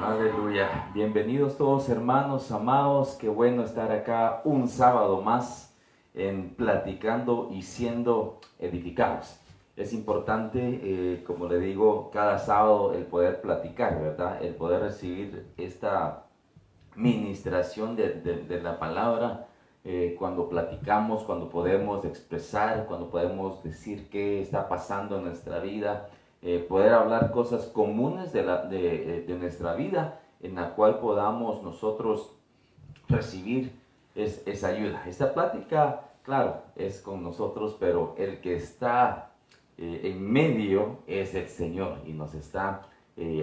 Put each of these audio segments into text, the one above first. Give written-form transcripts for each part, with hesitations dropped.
Aleluya. Bienvenidos todos hermanos amados. Qué bueno estar acá un sábado más en platicando y siendo edificados. Es importante, como le digo, cada sábado el poder platicar, ¿verdad? El poder recibir esta ministración de la palabra cuando platicamos, cuando podemos expresar, cuando podemos decir qué está pasando en nuestra vida. Poder hablar cosas comunes de nuestra vida en la cual podamos nosotros recibir esa ayuda. Esta plática, claro, es con nosotros, pero el que está en medio es el Señor y nos está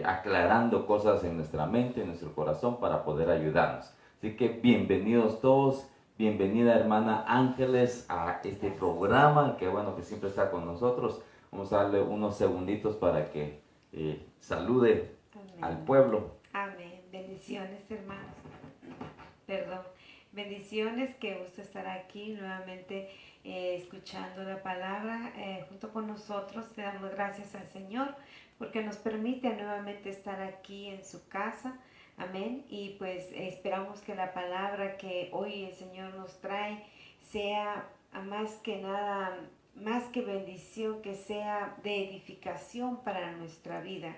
aclarando cosas en nuestra mente, en nuestro corazón para poder ayudarnos. Así que bienvenidos todos. Bienvenida hermana Ángeles a este programa, que bueno que siempre está con nosotros. Vamos a darle unos segunditos para que salude Amén. Al pueblo. Amén. Bendiciones, hermanos. Perdón. Bendiciones, qué gusto estar aquí nuevamente escuchando la palabra junto con nosotros. Le damos gracias al Señor porque nos permite nuevamente estar aquí en su casa. Amén. Y pues esperamos que la palabra que hoy el Señor nos trae sea más que nada, más que bendición, que sea de edificación para nuestra vida.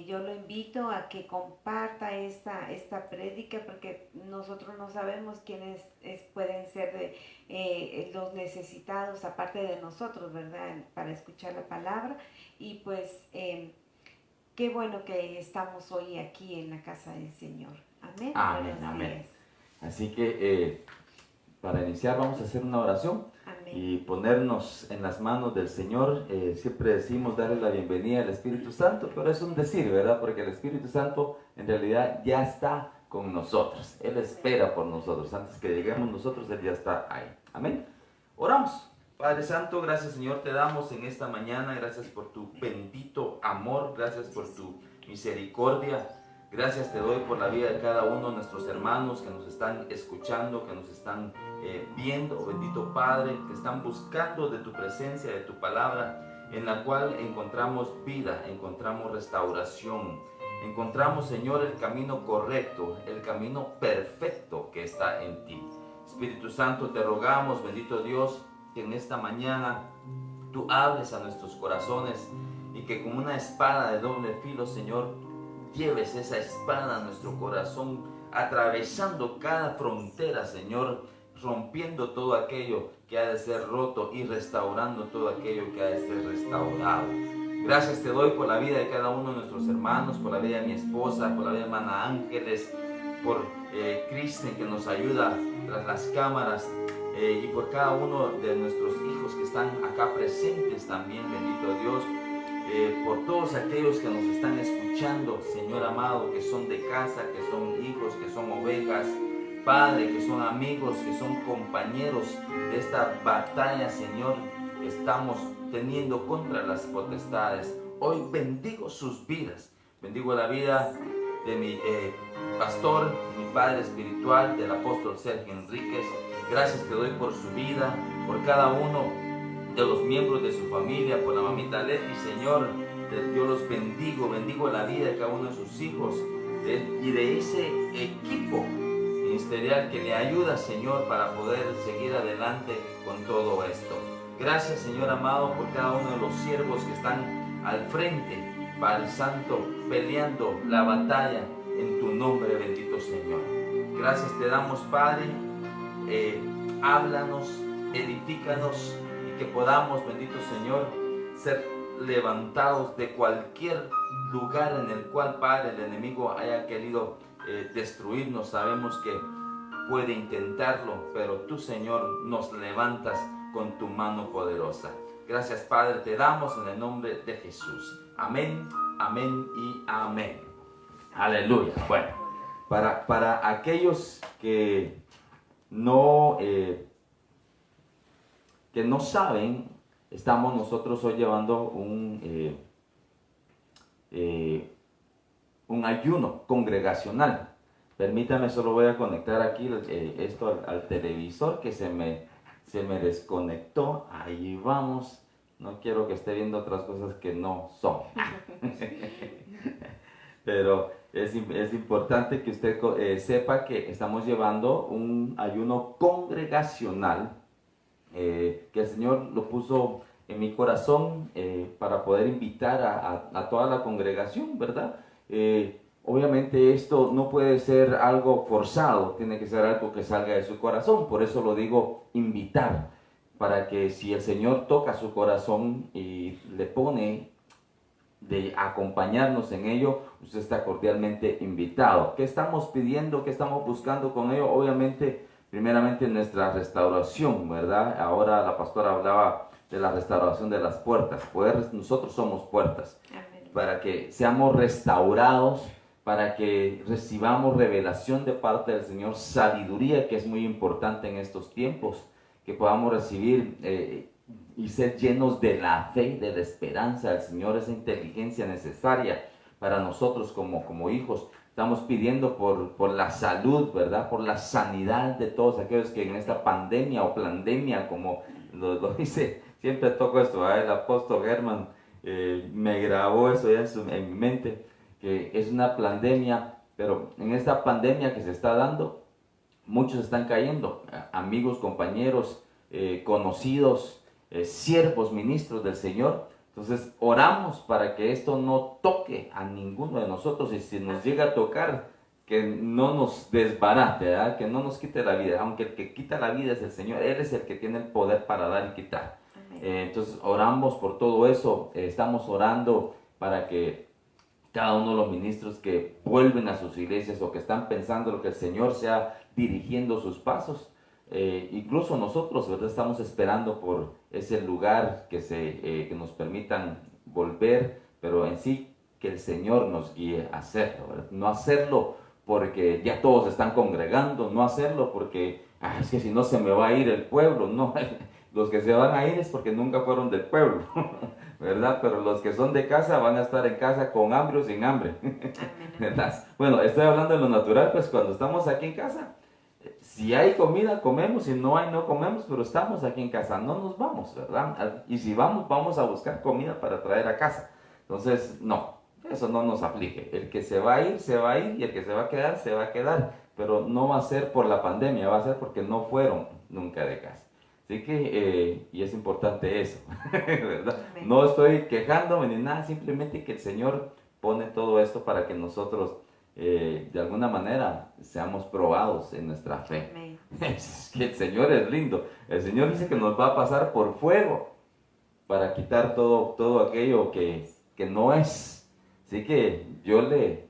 Yo lo invito a que comparta esta prédica porque nosotros no sabemos quiénes pueden ser los necesitados aparte de nosotros, ¿verdad? Para escuchar la palabra. Y pues qué bueno que estamos hoy aquí en la casa del Señor. Amén. Amén, amén. Así que para iniciar vamos a hacer una oración. Amén. Y ponernos en las manos del Señor. Siempre decimos darle la bienvenida al Espíritu Santo, pero es un decir, ¿verdad? Porque el Espíritu Santo en realidad ya está con nosotros. Él espera por nosotros. Antes que lleguemos nosotros, Él ya está ahí. Amén. Oramos. Padre Santo, gracias Señor te damos en esta mañana. Gracias por tu bendito amor. Gracias por tu misericordia. Gracias te doy por la vida de cada uno de nuestros hermanos que nos están escuchando, que nos están viendo, bendito Padre, que están buscando de tu presencia, de tu palabra, en la cual encontramos vida, encontramos restauración, encontramos, Señor, el camino correcto, el camino perfecto que está en ti. Espíritu Santo, te rogamos, bendito Dios, que en esta mañana tú hables a nuestros corazones y que como una espada de doble filo, Señor, lleves esa espada a nuestro corazón, atravesando cada frontera, Señor, rompiendo todo aquello que ha de ser roto y restaurando todo aquello que ha de ser restaurado. Gracias te doy por la vida de cada uno de nuestros hermanos, por la vida de mi esposa, por la vida de hermana Ángeles, por Kristen que nos ayuda tras las cámaras y por cada uno de nuestros hijos que están acá presentes también, bendito Dios. Por todos aquellos que nos están escuchando, Señor amado, que son de casa, que son hijos, que son ovejas, Padre, que son amigos, que son compañeros de esta batalla, Señor, que estamos teniendo contra las potestades. Hoy bendigo sus vidas, bendigo la vida de mi pastor, mi padre espiritual, del apóstol Sergio Enríquez. Gracias te doy por su vida, por cada uno de los miembros de su familia, por la mamita Leti, Señor. Yo los bendigo la vida de cada uno de sus hijos y de ese equipo ministerial que le ayuda, Señor, para poder seguir adelante con todo esto. Gracias, Señor amado, por cada uno de los siervos que están al frente, Padre Santo, peleando la batalla en tu nombre, bendito Señor. Gracias te damos, Padre. Háblanos, edifícanos y que podamos, bendito Señor, ser levantados de cualquier lugar en el cual, Padre, el enemigo haya querido destruirnos. Sabemos que puede intentarlo, pero tú, Señor, nos levantas con tu mano poderosa. Gracias, Padre, te damos en el nombre de Jesús. Amén, amén y amén. Aleluya. Bueno, para aquellos que no saben, estamos nosotros hoy llevando un ayuno congregacional. Permítame, solo voy a conectar aquí esto al televisor que se me desconectó. Ahí vamos. No quiero que esté viendo otras cosas que no son. Pero es importante que usted sepa que estamos llevando un ayuno congregacional que el Señor lo puso en mi corazón para poder invitar a toda la congregación, ¿verdad? Obviamente esto no puede ser algo forzado, tiene que ser algo que salga de su corazón, por eso lo digo invitar, para que si el Señor toca su corazón y le pone de acompañarnos en ello, usted está cordialmente invitado. ¿Qué estamos pidiendo? ¿Qué estamos buscando con ello? Obviamente, primeramente nuestra restauración, ¿verdad? Ahora la pastora hablaba de la restauración de las puertas. Nosotros somos puertas. Amén. Para que seamos restaurados, para que recibamos revelación de parte del Señor, sabiduría, que es muy importante en estos tiempos, que podamos recibir y ser llenos de la fe, de la esperanza del Señor, esa inteligencia necesaria para nosotros como hijos. Estamos pidiendo por la salud, ¿verdad? Por la sanidad de todos aquellos que en esta pandemia o plandemia, como lo dice, siempre toco esto, el apóstol Germán me grabó eso ya en mi mente, que es una pandemia, pero en esta pandemia que se está dando, muchos están cayendo, amigos, compañeros, conocidos, siervos, ministros del Señor. Entonces oramos para que esto no toque a ninguno de nosotros, y si nos llega a tocar, que no nos desbarate, ¿verdad? Que no nos quite la vida, aunque el que quita la vida es el Señor, Él es el que tiene el poder para dar y quitar. Entonces oramos por todo eso, estamos orando para que cada uno de los ministros que vuelven a sus iglesias o que están pensando lo que el Señor sea dirigiendo sus pasos, incluso nosotros, ¿verdad? Estamos esperando por ese lugar que nos permitan volver, pero en sí que el Señor nos guíe a hacerlo, ¿verdad? No hacerlo porque ya todos están congregando, no hacerlo porque es que si no se me va a ir el pueblo, no. Los que se van a ir es porque nunca fueron del pueblo, ¿verdad? Pero los que son de casa van a estar en casa con hambre o sin hambre, ¿verdad? Bueno, estoy hablando de lo natural, pues cuando estamos aquí en casa, si hay comida, comemos, si no hay, no comemos, pero estamos aquí en casa, no nos vamos, ¿verdad? Y si vamos, vamos a buscar comida para traer a casa. Entonces, no, eso no nos aflige. El que se va a ir, y el que se va a quedar, se va a quedar. Pero no va a ser por la pandemia, va a ser porque no fueron nunca de casa. Así que, y es importante eso, ¿verdad? No estoy quejándome ni nada, simplemente que el Señor pone todo esto para que nosotros de alguna manera seamos probados en nuestra fe. Es que el Señor es lindo. El Señor dice que nos va a pasar por fuego para quitar todo aquello que no es. Así que yo le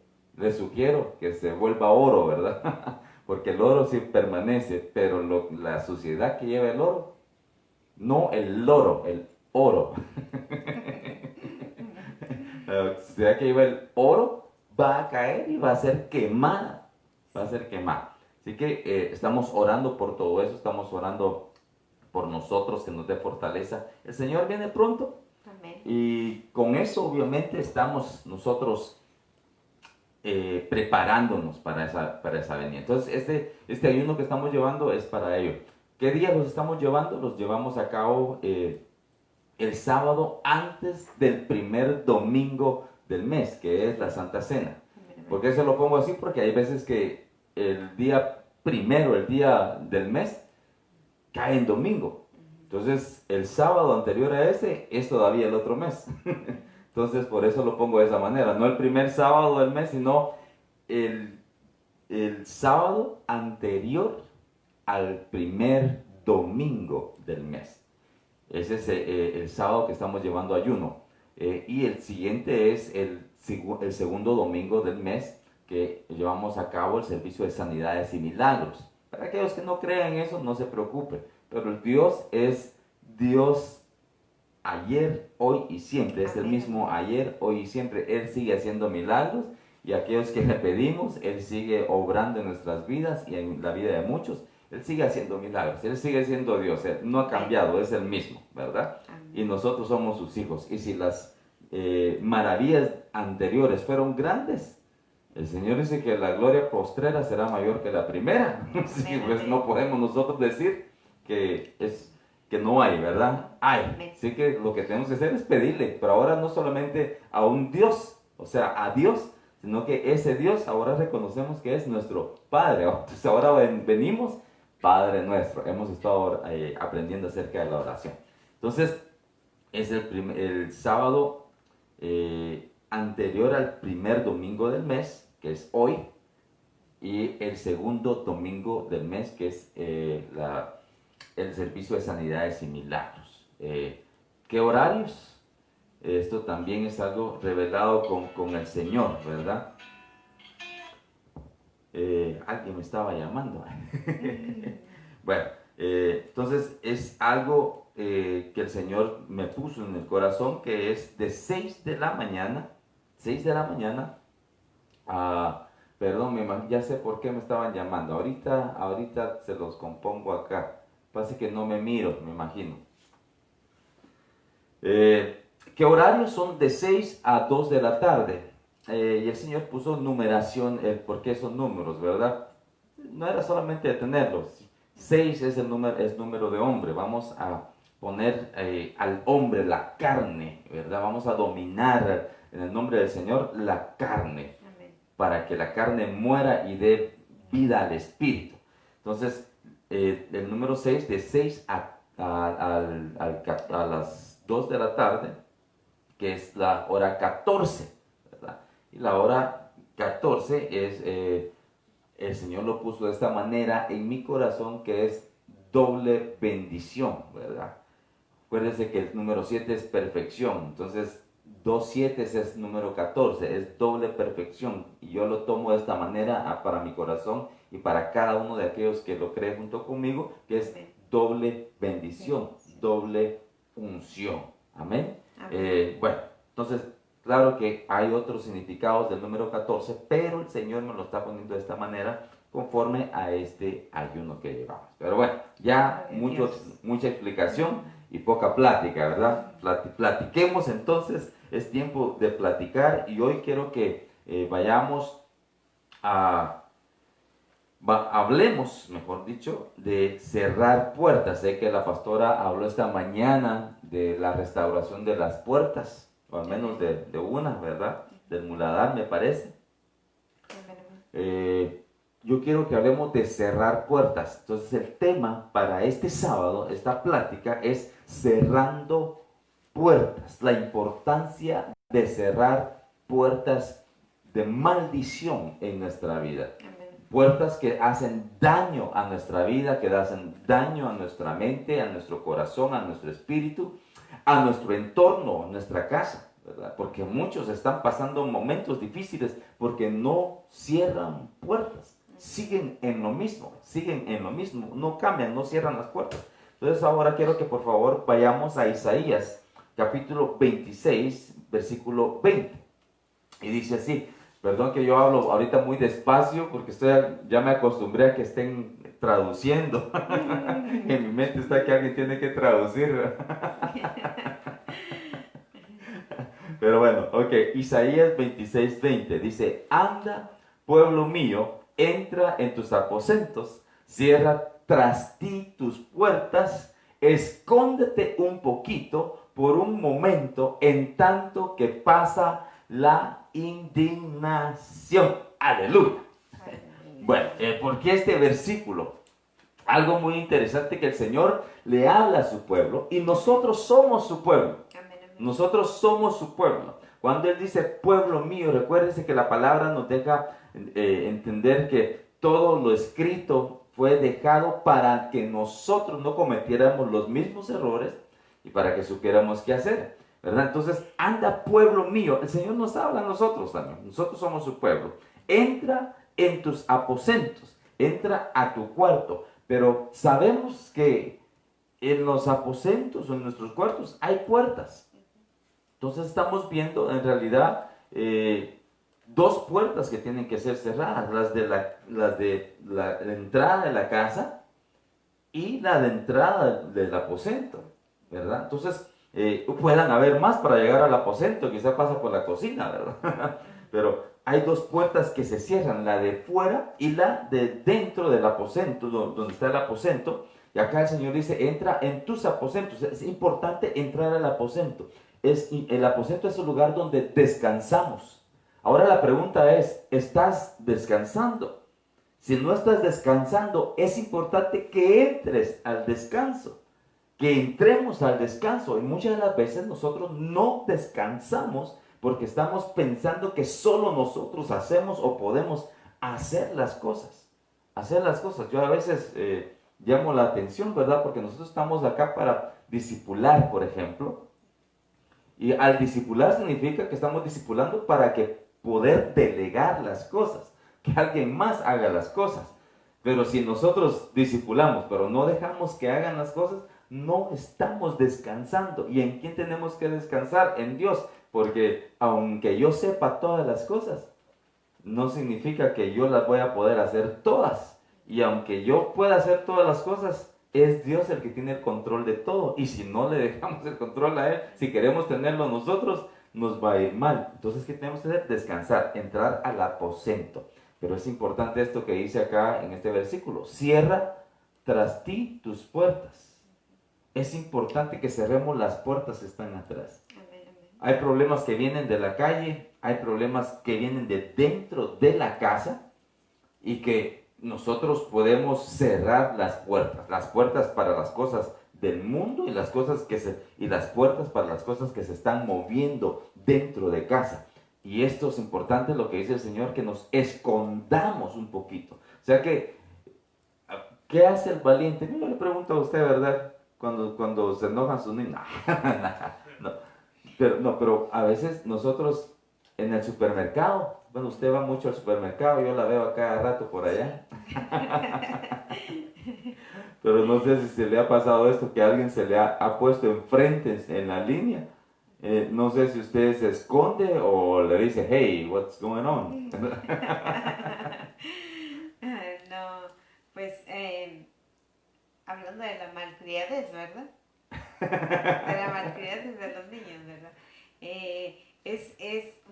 sugiero que se vuelva oro, ¿verdad? Porque el oro sí permanece, pero la suciedad que lleva el oro, no el loro, el oro. La suciedad que lleva el oro va a caer y va a ser quemada, Así que estamos orando por todo eso, estamos orando por nosotros, que nos dé fortaleza. El Señor viene pronto. Amén. Y con eso obviamente estamos nosotros preparándonos para esa venida. Entonces, este ayuno que estamos llevando es para ello. ¿Qué días los estamos llevando? Los llevamos a cabo el sábado antes del primer domingo del mes, que es la Santa Cena. ¿Por qué se lo pongo así? Porque hay veces que el día primero, el día del mes, cae en domingo. Entonces, el sábado anterior a ese es todavía el otro mes. Entonces, por eso lo pongo de esa manera. No el primer sábado del mes, sino el sábado anterior al primer domingo del mes. Ese es el sábado que estamos llevando ayuno. Y el siguiente es el segundo domingo del mes, que llevamos a cabo el servicio de sanidades y milagros. Para aquellos que no crean en eso, no se preocupen. Pero el Dios es Dios ayer, hoy y siempre. Es el mismo ayer, hoy y siempre. Él sigue haciendo milagros. Y aquellos que le pedimos, Él sigue obrando en nuestras vidas y en la vida de muchos. Él sigue haciendo milagros, Él sigue siendo Dios, Él no ha cambiado, es el mismo, ¿verdad? Y nosotros somos sus hijos. Y si las maravillas anteriores fueron grandes, el Señor dice que la gloria postrera será mayor que la primera. Sí, pues no podemos nosotros decir que no hay, ¿verdad? Hay. Así que lo que tenemos que hacer es pedirle, pero ahora no solamente a un Dios, o sea, a Dios, sino que ese Dios ahora reconocemos que es nuestro Padre. Entonces ahora venimos, Padre nuestro. Hemos estado aprendiendo acerca de la oración. Entonces, es el sábado anterior al primer domingo del mes, que es hoy, y el segundo domingo del mes, que es el servicio de sanidades y milagros. ¿Qué horarios? Esto también es algo revelado con el Señor, ¿verdad? Alguien me estaba llamando. Bueno, entonces es algo que el Señor me puso en el corazón, que es de 6 de la mañana, perdón, ya sé por qué me estaban llamando. Ahorita se los compongo acá. Pasa que no me miro, me imagino. ¿Qué horarios? Son de 6 a 2 de la tarde. Y el Señor puso numeración, por qué esos números, ¿verdad? No era solamente de tenerlos. 6 es el número de hombre. Vamos a poner al hombre, la carne, ¿verdad? Vamos a dominar en el nombre del Señor la carne. Amén. Para que la carne muera y dé vida al espíritu. Entonces, el número 6, de 6 a las 2 de la tarde, que es la hora 14, ¿verdad? Y la hora 14 es, el Señor lo puso de esta manera en mi corazón, que es doble bendición, ¿verdad? Acuérdense que el número 7 es perfección, entonces 2 7 es número 14, es doble perfección, y yo lo tomo de esta manera para mi corazón y para cada uno de aquellos que lo creen junto conmigo, que es doble bendición, doble unción. Amén. Bueno, entonces, claro que hay otros significados del número 14, pero el Señor me lo está poniendo de esta manera conforme a este ayuno que llevamos. Pero bueno, ya mucha explicación y poca plática, ¿verdad? Platiquemos entonces, es tiempo de platicar, y hoy quiero que vayamos hablemos, mejor dicho, de cerrar puertas. Sé que la pastora habló esta mañana de la restauración de las puertas, o al menos de una, ¿verdad? Del muladar, me parece. Yo quiero que hablemos de cerrar puertas. Entonces el tema para este sábado, esta plática, es cerrando puertas. La importancia de cerrar puertas de maldición en nuestra vida. Puertas que hacen daño a nuestra vida, que hacen daño a nuestra mente, a nuestro corazón, a nuestro espíritu, a nuestro entorno, a nuestra casa, ¿verdad? Porque muchos están pasando momentos difíciles porque no cierran puertas, siguen en lo mismo, no cambian, no cierran las puertas. Entonces ahora quiero que por favor vayamos a Isaías, capítulo 26, versículo 20. Y dice así. Perdón que yo hablo ahorita muy despacio porque ya me acostumbré a que estén traduciendo. En mi mente está que alguien tiene que traducir. Pero bueno, ok, Isaías 26:20 dice, anda, pueblo mío, entra en tus aposentos, cierra tras ti tus puertas, escóndete un poquito por un momento en tanto que pasa la indignación. Aleluya. Bueno, ¿por qué este versículo? Algo muy interesante que el Señor le habla a su pueblo y nosotros somos su pueblo. Nosotros somos su pueblo. Cuando Él dice pueblo mío, recuérdense que la palabra nos deja entender que todo lo escrito fue dejado para que nosotros no cometiéramos los mismos errores y para que supiéramos qué hacer, ¿verdad? Entonces, anda pueblo mío. El Señor nos habla a nosotros también. Nosotros somos su pueblo. Entra en tus aposentos, entra a tu cuarto. Pero sabemos que en los aposentos o en nuestros cuartos hay puertas. Entonces estamos viendo en realidad dos puertas que tienen que ser cerradas, las de la entrada de la casa y la de entrada del aposento, ¿verdad? Entonces puedan haber más para llegar al aposento, quizá pasa por la cocina, ¿verdad? Pero hay dos puertas que se cierran, la de fuera y la de dentro del aposento, donde está el aposento. Y acá el Señor dice, entra en tus aposentos. Es importante entrar al aposento. El aposento es el lugar donde descansamos. Ahora la pregunta es, ¿estás descansando? Si no estás descansando, es importante que entres al descanso, que entremos al descanso. Y muchas de las veces nosotros no descansamos porque estamos pensando que solo nosotros hacemos o podemos hacer las cosas. Hacer las cosas. Yo a veces llamo la atención, ¿verdad? Porque nosotros estamos acá para discipular, por ejemplo. Y al discipular significa que estamos discipulando para que poder delegar las cosas, que alguien más haga las cosas. Pero si nosotros discipulamos, pero no dejamos que hagan las cosas, no estamos descansando. ¿Y en quién tenemos que descansar? En Dios. Porque aunque yo sepa todas las cosas, no significa que yo las voy a poder hacer todas. Y aunque yo pueda hacer todas las cosas, es Dios el que tiene el control de todo. Y si no le dejamos el control a Él, si queremos tenerlo nosotros, nos va a ir mal. Entonces, ¿qué tenemos que hacer? Descansar, entrar al aposento. Pero es importante esto que dice acá en este versículo. Cierra tras ti tus puertas. Es importante que cerremos las puertas que están atrás. Hay problemas que vienen de la calle, hay problemas que vienen de dentro de la casa y que nosotros podemos cerrar las puertas para las cosas del mundo y las puertas para las cosas que se están moviendo dentro de casa. Y esto es importante lo que dice el Señor, que nos escondamos un poquito. O sea que, ¿qué hace el valiente? Yo le pregunto a usted, ¿verdad? Cuando se enojan sus niños. No. Pero a veces nosotros en el supermercado, bueno, usted va mucho al supermercado, yo la veo a cada rato por allá. Pero no sé si se le ha pasado esto, que alguien se le ha puesto enfrente en la línea. No sé si usted se esconde o le dice, hey, what's going on? No, pues hablando de la malcriadez, ¿verdad? De la malcriadez de los niños, ¿verdad?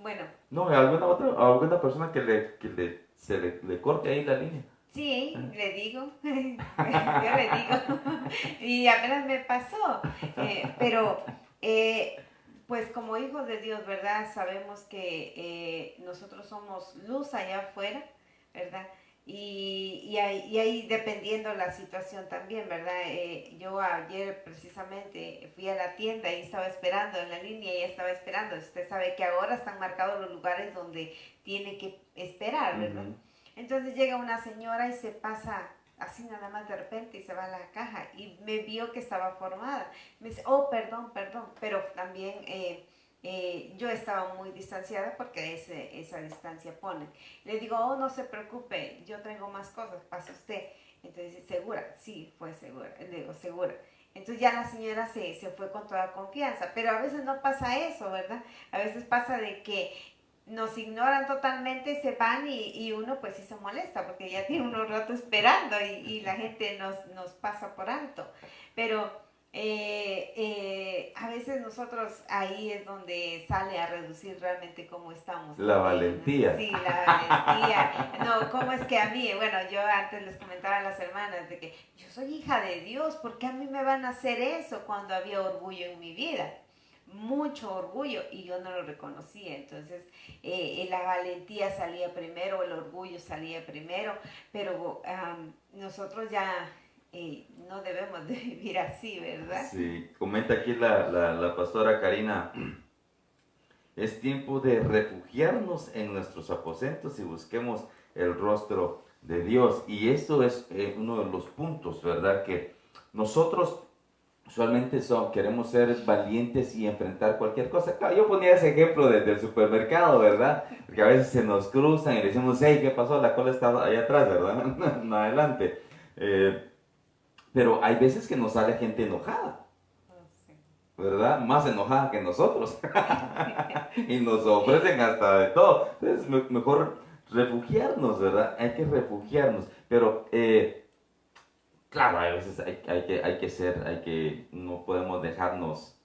Bueno. No, alguna persona se le corte ahí la línea. Sí, le digo, yo le digo, y apenas me pasó, pero pues como hijos de Dios, ¿verdad? Sabemos que nosotros somos luz allá afuera, ¿verdad? Y ahí dependiendo la situación también, ¿verdad? Yo ayer precisamente fui a la tienda y estaba esperando en la línea y estaba esperando. Usted sabe que ahora están marcados los lugares donde tiene que esperar, ¿verdad? Uh-huh. Entonces llega una señora y se pasa así nada más de repente y se va a la caja y me vio que estaba formada. Me dice, oh, perdón, pero también yo estaba muy distanciada porque esa distancia pone. Le digo, oh, no se preocupe, yo traigo más cosas, pasa usted. Entonces, ¿segura? Sí, fue segura. Le digo, ¿segura? Entonces ya la señora se fue con toda confianza, pero a veces no pasa eso, ¿verdad? A veces pasa de que nos ignoran totalmente, se van y uno pues sí se molesta porque ya tiene unos rato esperando y la gente nos pasa por alto. Pero A veces nosotros ahí es donde sale a reducir realmente cómo estamos. La También, ¿no? valentía. Sí, la valentía. No, cómo es que a mí, bueno, yo antes les comentaba a las hermanas de que yo soy hija de Dios, ¿por qué a mí me van a hacer eso cuando había orgullo en mi vida? Mucho orgullo y yo no lo reconocía. Entonces, la valentía salía primero, el orgullo salía primero, pero nosotros ya no debemos de vivir así, ¿verdad? Sí, comenta aquí la pastora Karina, es tiempo de refugiarnos en nuestros aposentos y busquemos el rostro de Dios. Y eso es uno de los puntos, ¿verdad? Que nosotros usualmente queremos ser valientes y enfrentar cualquier cosa. Claro, yo ponía ese ejemplo del supermercado, ¿verdad? Porque a veces se nos cruzan y le decimos, hey, ¿qué pasó? La cola está ahí atrás, ¿verdad? No adelante. Pero hay veces que nos sale gente enojada, ¿verdad? Más enojada que nosotros. Y nos ofrecen hasta de todo. Entonces, mejor refugiarnos, ¿verdad? Hay que refugiarnos. Pero, claro, a veces no podemos dejarnos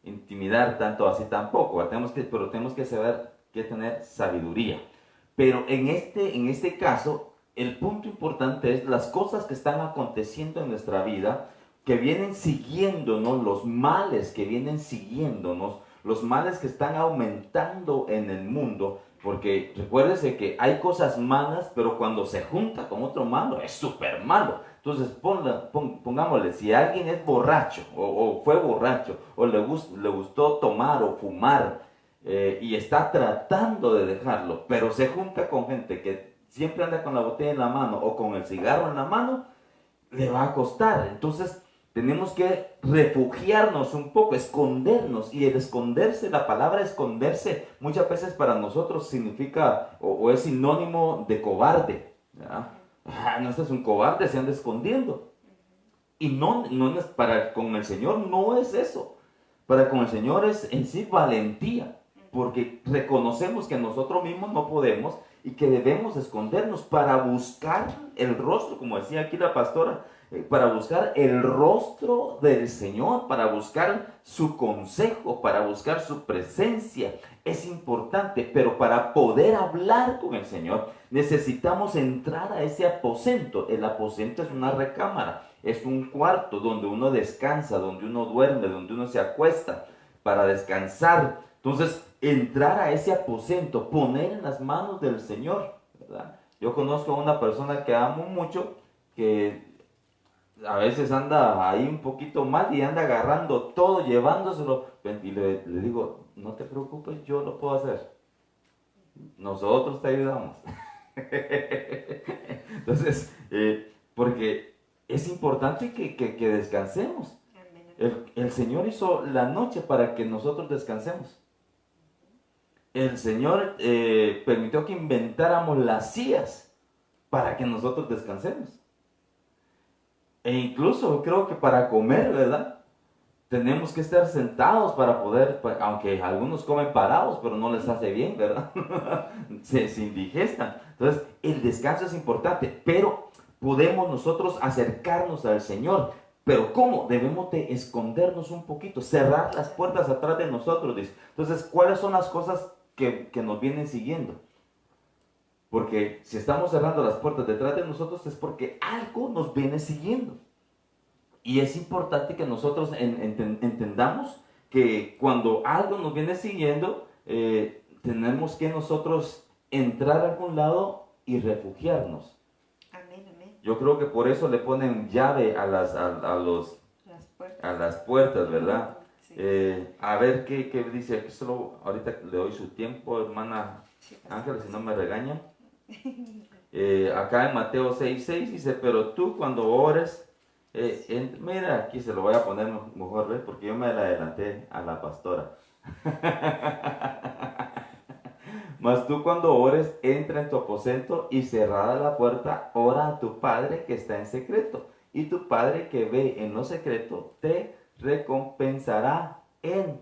intimidar tanto así tampoco. Pero tenemos que saber que tener sabiduría. Pero en este caso, el punto importante es las cosas que están aconteciendo en nuestra vida, que vienen siguiéndonos, los males que vienen siguiéndonos, los males que están aumentando en el mundo, porque recuérdese que hay cosas malas, pero cuando se junta con otro malo, es súper malo. Entonces, pongámosle, si alguien es borracho, o fue borracho, o le gustó tomar o fumar, y está tratando de dejarlo, pero se junta con gente que siempre anda con la botella en la mano o con el cigarro en la mano, le va a costar. Entonces tenemos que refugiarnos un poco, escondernos. Y el esconderse, la palabra esconderse, muchas veces para nosotros significa o es sinónimo de cobarde. No, este es un cobarde, se anda escondiendo. Y no es con el Señor no es eso. Para con el Señor es en sí valentía, porque reconocemos que nosotros mismos no podemos y que debemos escondernos para buscar el rostro, como decía aquí la pastora, para buscar el rostro del Señor, para buscar su consejo, para buscar su presencia. Es importante, pero para poder hablar con el Señor necesitamos entrar a ese aposento. El aposento es una recámara, es un cuarto donde uno descansa, donde uno duerme, donde uno se acuesta para descansar. Entonces, entrar a ese aposento, poner en las manos del Señor, ¿verdad? Yo conozco a una persona que amo mucho, que a veces anda ahí un poquito mal y anda agarrando todo, llevándoselo. Y le digo, no te preocupes, yo lo puedo hacer. Nosotros te ayudamos. Entonces, porque es importante que descansemos. El Señor hizo la noche para que nosotros descansemos. El Señor permitió que inventáramos las sillas para que nosotros descansemos. E incluso creo que para comer, ¿verdad? Tenemos que estar sentados para poder, aunque algunos comen parados, pero no les hace bien, ¿verdad? se indigestan. Entonces, el descanso es importante, pero podemos nosotros acercarnos al Señor. Pero ¿cómo? Debemos de escondernos un poquito, cerrar las puertas atrás de nosotros, dice. Entonces, ¿cuáles son las cosas que nos vienen siguiendo? Porque si estamos cerrando las puertas detrás de nosotros es porque algo nos viene siguiendo. Y es importante que nosotros entendamos que cuando algo nos viene siguiendo, tenemos que nosotros entrar a algún lado y refugiarnos. Amén, amén. Yo creo que por eso le ponen llave a las puertas, ¿verdad? Sí. A ver qué dice. Aquí solo ahorita le doy su tiempo, hermana Ángela, si no me regaña. Acá en Mateo 6:6 dice, pero tú cuando ores, mira, aquí se lo voy a poner mejor, ¿ves? Porque yo me la adelanté a la pastora. Mas tú cuando ores, entra en tu aposento y cerrada la puerta, ora a tu Padre que está en secreto. Y tu Padre que ve en lo secreto, te recompensará en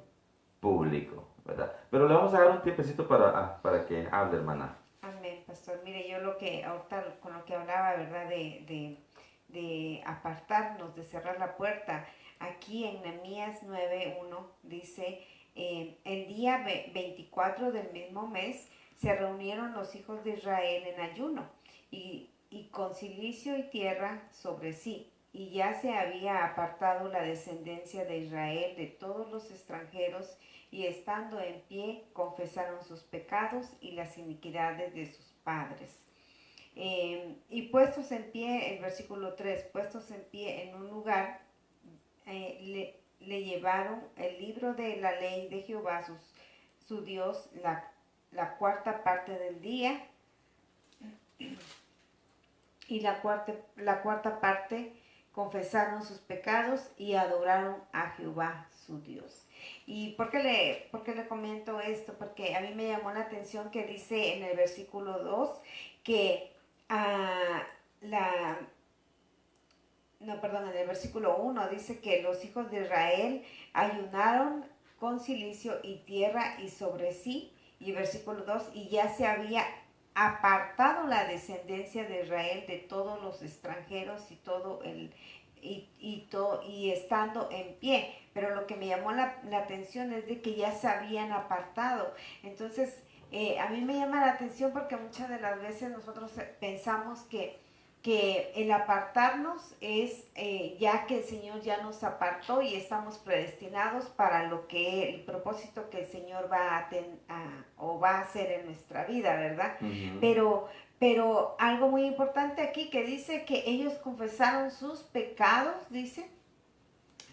público, ¿verdad? Pero le vamos a dar un tiempecito para que hable, hermana. Amén, pastor. Mire, yo ahorita con lo que hablaba, ¿verdad? De apartarnos, de cerrar la puerta. aquí en Nehemías 9:1 dice, el día 24 del mismo mes se reunieron los hijos de Israel en ayuno y con cilicio y tierra sobre sí. Y ya se había apartado la descendencia de Israel de todos los extranjeros, y estando en pie confesaron sus pecados y las iniquidades de sus padres. Y puestos en pie, el versículo 3, puestos en pie en un lugar, le llevaron el libro de la ley de Jehová, su Dios, la cuarta parte del día, y la cuarta parte confesaron sus pecados y adoraron a Jehová su Dios. ¿Y por qué le comento esto? Porque a mí me llamó la atención que dice en el versículo 2 que en el versículo 1 dice que los hijos de Israel ayunaron con cilicio y tierra y sobre sí, y versículo 2, y ya se había apartado la descendencia de Israel de todos los extranjeros y todo y estando en pie. Pero lo que me llamó la atención es de que ya se habían apartado. Entonces, a mí me llama la atención porque muchas de las veces nosotros pensamos que el apartarnos es ya que el Señor ya nos apartó y estamos predestinados para lo que el propósito que el Señor va a hacer en nuestra vida, ¿verdad? Pero algo muy importante aquí que dice que ellos confesaron sus pecados, dice,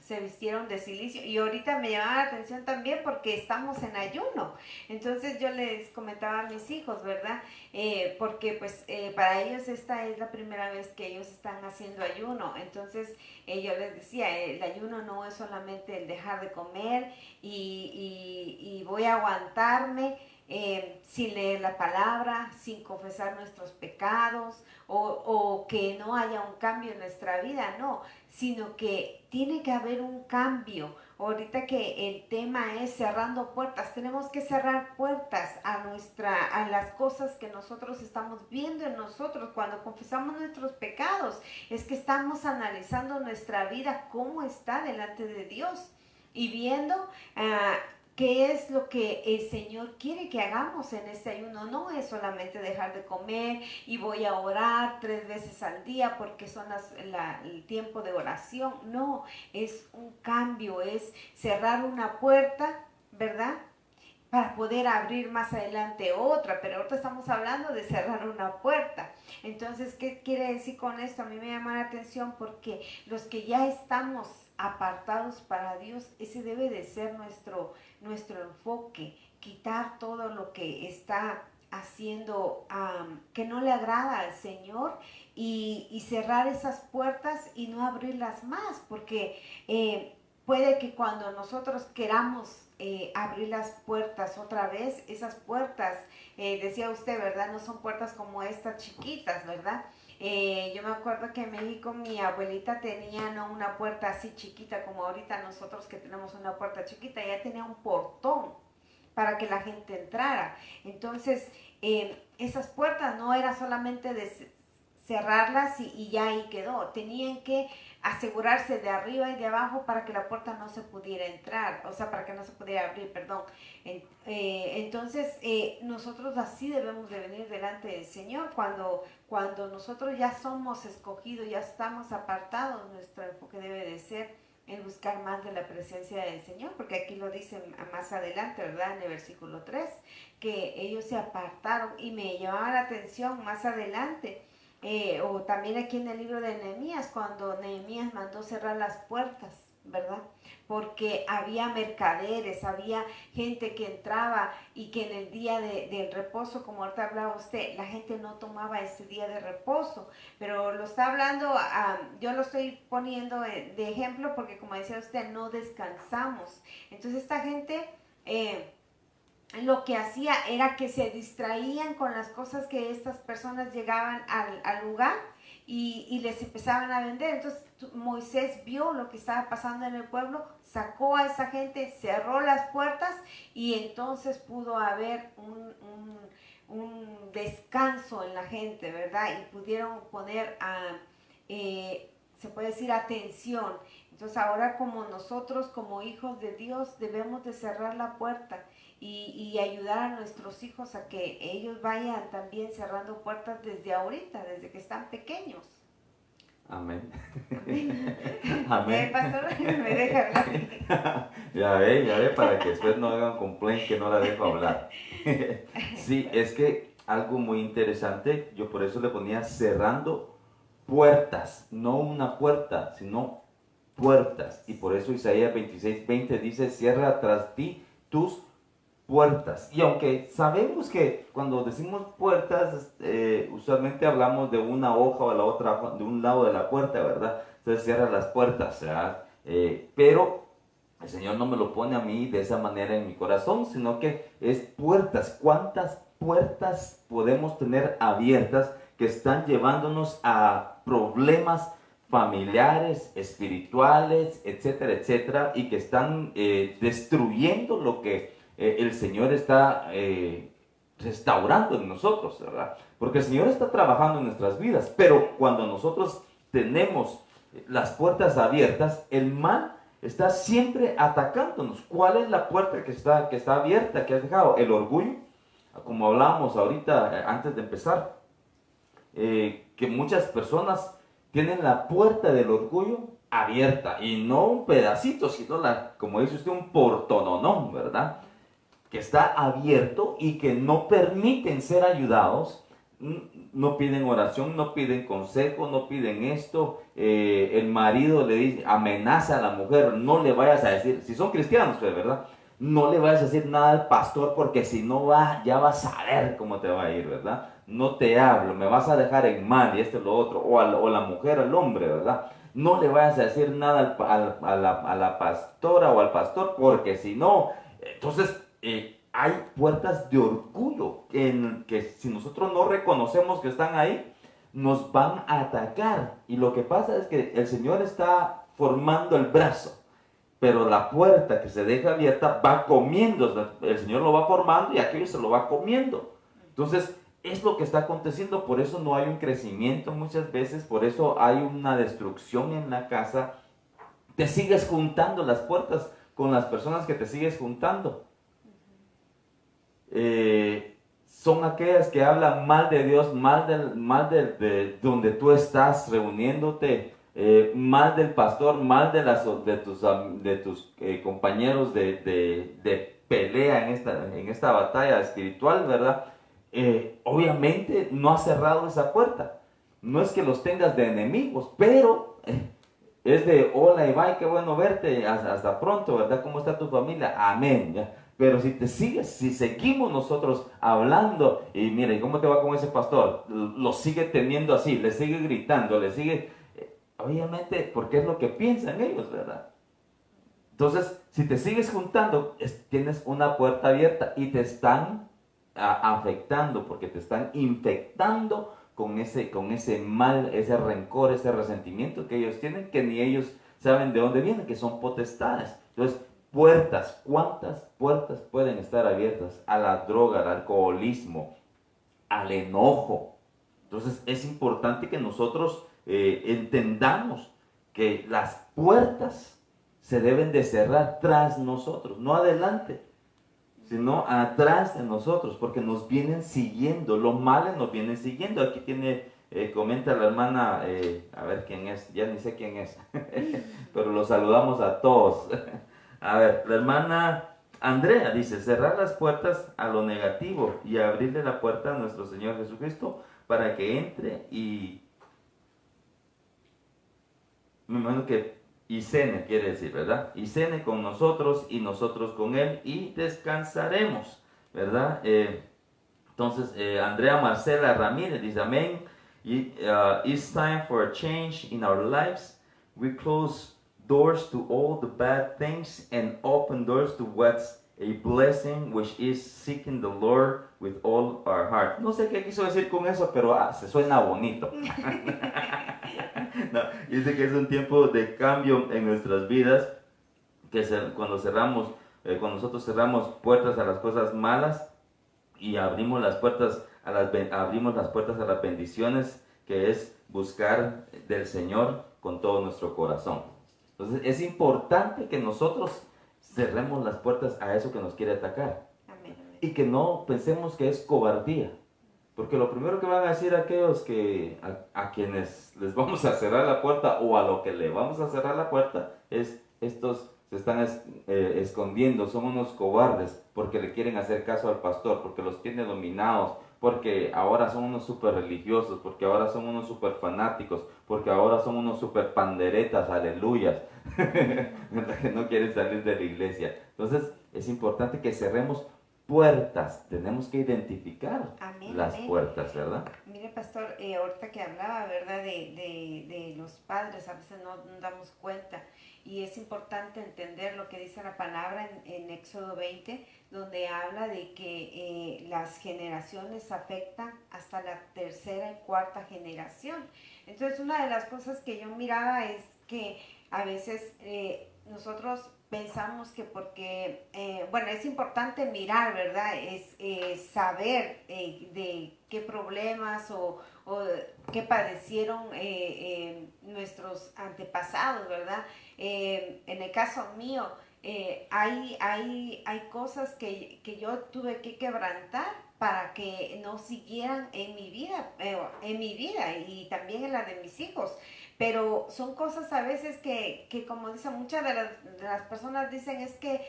se vistieron de cilicio, y ahorita me llamaba la atención también porque estamos en ayuno. Entonces yo les comentaba a mis hijos, ¿verdad? Porque pues para ellos esta es la primera vez que ellos están haciendo ayuno. Entonces yo les decía, el ayuno no es solamente el dejar de comer y voy a aguantarme sin leer la palabra, sin confesar nuestros pecados o que no haya un cambio en nuestra vida, no, sino que tiene que haber un cambio. Ahorita que el tema es cerrando puertas, tenemos que cerrar puertas a las cosas que nosotros estamos viendo en nosotros. Cuando confesamos nuestros pecados, es que estamos analizando nuestra vida, cómo está delante de Dios y viendo qué es lo que el Señor quiere que hagamos en este ayuno. No es solamente dejar de comer y voy a orar 3 veces al día porque son el tiempo de oración. No, es un cambio, es cerrar una puerta, ¿verdad? Para poder abrir más adelante otra, pero ahorita estamos hablando de cerrar una puerta. Entonces, ¿qué quiere decir con esto? A mí me llama la atención porque los que ya estamos apartados para Dios, ese debe de ser nuestro enfoque, quitar todo lo que está haciendo que no le agrada al Señor y cerrar esas puertas y no abrirlas más, porque puede que cuando nosotros queramos abrir las puertas otra vez, esas puertas, decía usted, ¿verdad? No son puertas como estas chiquitas, ¿verdad? Yo me acuerdo que en México mi abuelita tenía no una puerta así chiquita como ahorita nosotros que tenemos una puerta chiquita, ella tenía un portón para que la gente entrara. Entonces, esas puertas no era solamente de cerrarlas y ya ahí quedó. Tenían que asegurarse de arriba y de abajo para que la puerta no se pudiera entrar, o sea, para que no se pudiera abrir, perdón. Entonces, nosotros así debemos de venir delante del Señor. Cuando nosotros ya somos escogidos, ya estamos apartados, nuestro enfoque debe de ser el buscar más de la presencia del Señor, porque aquí lo dicen más adelante, ¿verdad? En el versículo 3, que ellos se apartaron y me llamaba la atención más adelante. O también aquí en el libro de Nehemías, cuando Nehemías mandó cerrar las puertas, ¿verdad? Porque había mercaderes, había gente que entraba y que en el día del reposo, como ahorita hablaba usted, la gente no tomaba ese día de reposo, pero lo está hablando, yo lo estoy poniendo de ejemplo porque como decía usted, no descansamos. Entonces esta gente lo que hacía era que se distraían con las cosas que estas personas llegaban al lugar y les empezaban a vender. Entonces Moisés vio lo que estaba pasando en el pueblo, sacó a esa gente, cerró las puertas y entonces pudo haber un descanso en la gente, ¿verdad? Y pudieron poner se puede decir, atención. Entonces ahora como nosotros, como hijos de Dios, debemos de cerrar la puerta y ayudar a nuestros hijos a que ellos vayan también cerrando puertas desde ahorita, desde que están pequeños. Amén. Amén. Pastor, me deja hablar. Ya ve, para que después no hagan complaint que no la dejo hablar. Sí, es que algo muy interesante, yo por eso le ponía cerrando puertas, no una puerta, sino puertas. Y por eso Isaías 26:20 dice, cierra tras ti tus puertas. Y aunque sabemos que cuando decimos puertas, usualmente hablamos de una hoja o la otra, de un lado de la puerta, ¿verdad? Entonces cierra las puertas, ¿verdad? Pero el Señor no me lo pone a mí de esa manera en mi corazón, sino que es puertas. ¿Cuántas puertas podemos tener abiertas que están llevándonos a problemas familiares, espirituales, etcétera, etcétera, y que están destruyendo lo que el Señor está restaurando en nosotros, ¿verdad? Porque el Señor está trabajando en nuestras vidas, pero cuando nosotros tenemos las puertas abiertas, el mal está siempre atacándonos. ¿Cuál es la puerta que está abierta, que has dejado? El orgullo, como hablábamos ahorita antes de empezar, que muchas personas tienen la puerta del orgullo abierta, y no un pedacito, sino como dice usted, un portononón, ¿verdad? Que está abierto y que no permiten ser ayudados, no piden oración, no piden consejo, no piden esto. El marido le dice, amenaza a la mujer, no le vayas a decir, si son cristianos, pues, ¿verdad? No le vayas a decir nada al pastor porque si no ya vas a ver cómo te va a ir, ¿verdad? No te hablo, me vas a dejar en mal y esto y lo otro, o la mujer al hombre, ¿verdad? No le vayas a decir nada a la pastora o al pastor porque si no, entonces hay puertas de orgullo en que si nosotros no reconocemos que están ahí, nos van a atacar. Y lo que pasa es que el Señor está formando el brazo, pero la puerta que se deja abierta va comiendo, el Señor lo va formando y aquello se lo va comiendo. Entonces, es lo que está aconteciendo, por eso no hay un crecimiento muchas veces, por eso hay una destrucción en la casa. Te sigues juntando las puertas con las personas que te sigues juntando. Son aquellas que hablan mal de Dios, mal de donde tú estás reuniéndote, mal del pastor, mal de tus compañeros de pelea en esta batalla espiritual, ¿verdad? Obviamente no has cerrado esa puerta. No es que los tengas de enemigos, pero es de hola y bye, qué bueno verte, hasta pronto, ¿verdad? ¿Cómo está tu familia? Amén, ¿ya? Pero si seguimos nosotros hablando, y mire, ¿cómo te va con ese pastor? Lo sigue teniendo así, le sigue gritando, le sigue, obviamente, porque es lo que piensan ellos, ¿verdad? Entonces, si te sigues juntando, tienes una puerta abierta y te están afectando, porque te están infectando con ese mal, ese rencor, ese resentimiento que ellos tienen, que ni ellos saben de dónde vienen, que son potestades. Entonces, puertas, ¿cuántas puertas pueden estar abiertas? A la droga, al alcoholismo, al enojo. Entonces es importante que nosotros entendamos que las puertas se deben de cerrar tras nosotros, no adelante, sino atrás de nosotros, porque nos vienen siguiendo, los males nos vienen siguiendo. Aquí comenta la hermana, a ver quién es, ya ni sé quién es, pero los saludamos a todos. A ver, la hermana Andrea dice, cerrar las puertas a lo negativo y abrirle la puerta a nuestro Señor Jesucristo para que entre y me imagino que y cene, quiere decir, ¿verdad? Y cene con nosotros y nosotros con Él y descansaremos, ¿verdad? Entonces, Andrea Marcela Ramírez dice, amén. It's time for a change in our lives. We close doors to all the bad things and open doors to what's a blessing, which is seeking the Lord with all our heart. No sé qué quiso decir con eso, pero se suena bonito. No, dice que es un tiempo de cambio en nuestras vidas, que cuando nosotros cerramos puertas a las cosas malas y abrimos las puertas a las bendiciones, que es buscar del Señor con todo nuestro corazón. Entonces es importante que nosotros cerremos las puertas a eso que nos quiere atacar. Amén, amén. Y que no pensemos que es cobardía. Porque lo primero que van a decir aquellos a quienes les vamos a cerrar la puerta o a lo que le vamos a cerrar la puerta es estos se están escondiendo, son unos cobardes porque le quieren hacer caso al pastor, porque los tiene dominados, porque ahora son unos súper religiosos, porque ahora son unos súper fanáticos, porque ahora son unos súper panderetas, aleluyas, que no quieren salir de la iglesia. Entonces es importante que cerremos puertas, tenemos que identificar Amén, las amén. puertas, ¿verdad? Mire, pastor, ahorita que hablaba, ¿verdad? De los padres, a veces no nos damos cuenta. Y es importante entender lo que dice la palabra en Éxodo 20, donde habla de que las generaciones afectan hasta la tercera y cuarta generación. Entonces, una de las cosas que yo miraba es que a veces nosotros pensamos que porque, bueno, es importante mirar, ¿verdad? Es saber de qué problemas o qué padecieron nuestros antepasados, ¿verdad? En el caso mío, hay cosas que yo tuve que quebrantar para que no siguieran en mi vida y también en la de mis hijos. Pero son cosas a veces que como dicen muchas de las personas dicen es que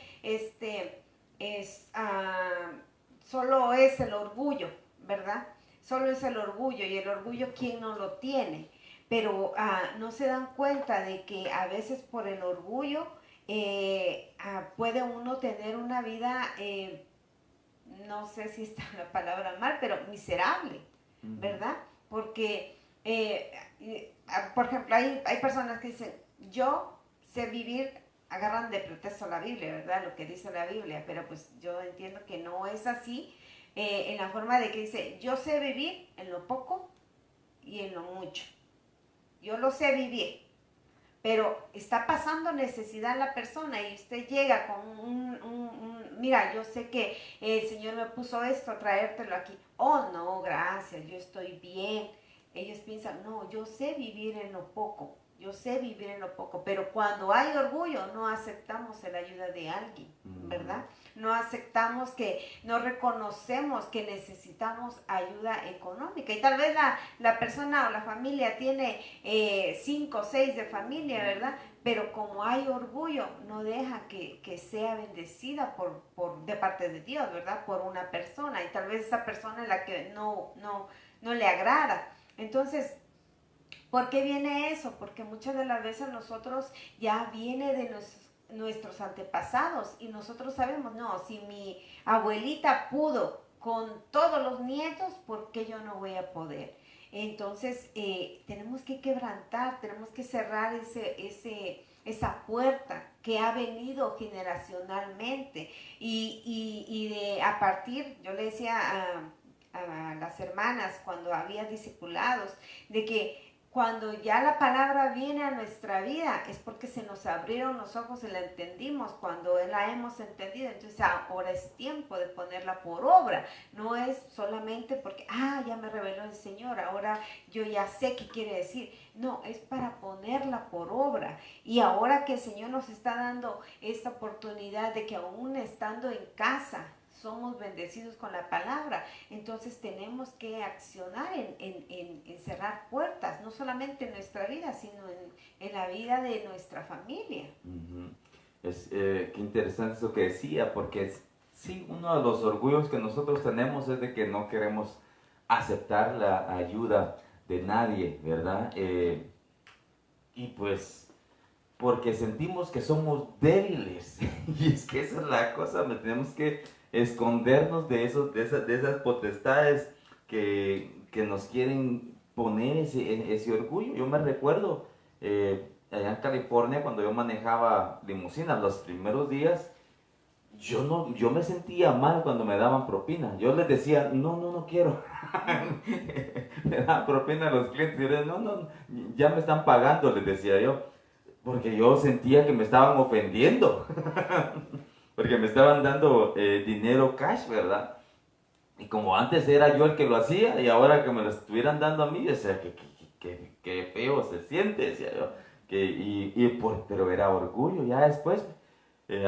solo es el orgullo, ¿verdad? Solo es el orgullo y el orgullo ¿quién no lo tiene? Pero no se dan cuenta de que a veces por el orgullo puede uno tener una vida, no sé si está la palabra mal, pero miserable, ¿verdad? Porque, por ejemplo, hay personas que dicen, yo sé vivir, agarran de pretexto la Biblia, ¿verdad? Lo que dice la Biblia, pero pues yo entiendo que no es así, en la forma de que dice, yo sé vivir en lo poco y en lo mucho. Yo lo sé vivir, pero está pasando necesidad la persona y usted llega con mira, yo sé que el Señor me puso esto, traértelo aquí. Oh, no, gracias, yo estoy bien. Ellos piensan, no, yo sé vivir en lo poco, yo sé vivir en lo poco, pero cuando hay orgullo no aceptamos la ayuda de alguien, ¿verdad? No aceptamos no reconocemos que necesitamos ayuda económica y tal vez la persona o la familia tiene 5 o 6 de familia, ¿verdad? Pero como hay orgullo, no deja que sea bendecida de parte de Dios, ¿verdad? Por una persona y tal vez esa persona es la que no le agrada. Entonces, ¿por qué viene eso? Porque muchas de las veces nosotros ya viene de nuestros antepasados y nosotros sabemos, no, si mi abuelita pudo con todos los nietos, ¿por qué yo no voy a poder? Entonces, tenemos que quebrantar, tenemos que cerrar esa puerta que ha venido generacionalmente y a partir, yo le decía a las hermanas cuando había discipulados, de que cuando ya la palabra viene a nuestra vida es porque se nos abrieron los ojos y la entendimos. Cuando la hemos entendido, entonces ahora es tiempo de ponerla por obra. No es solamente porque, ya me reveló el Señor, ahora yo ya sé qué quiere decir. No, es para ponerla por obra. Y ahora que el Señor nos está dando esta oportunidad de que aún estando en casa, somos bendecidos con la palabra, entonces tenemos que accionar en cerrar puertas, no solamente en nuestra vida, sino en la vida de nuestra familia. Qué interesante eso que decía, porque sí, uno de los orgullos que nosotros tenemos es de que no queremos aceptar la ayuda de nadie, ¿verdad? Y pues porque sentimos que somos débiles. Y es que esa es la cosa, tenemos que escondernos de esas potestades que nos quieren poner ese orgullo. Yo me recuerdo allá en California cuando yo manejaba limusinas los primeros días, yo me sentía mal cuando me daban propina. Yo les decía, no quiero. Me daban propina a los clientes. Yo les decía, no, ya me están pagando, les decía yo. Porque yo sentía que me estaban ofendiendo. Porque me estaban dando dinero cash, ¿verdad? Y como antes era yo el que lo hacía y ahora que me lo estuvieran dando a mí, decía, qué feo se siente, decía yo. Pero era orgullo. Ya después,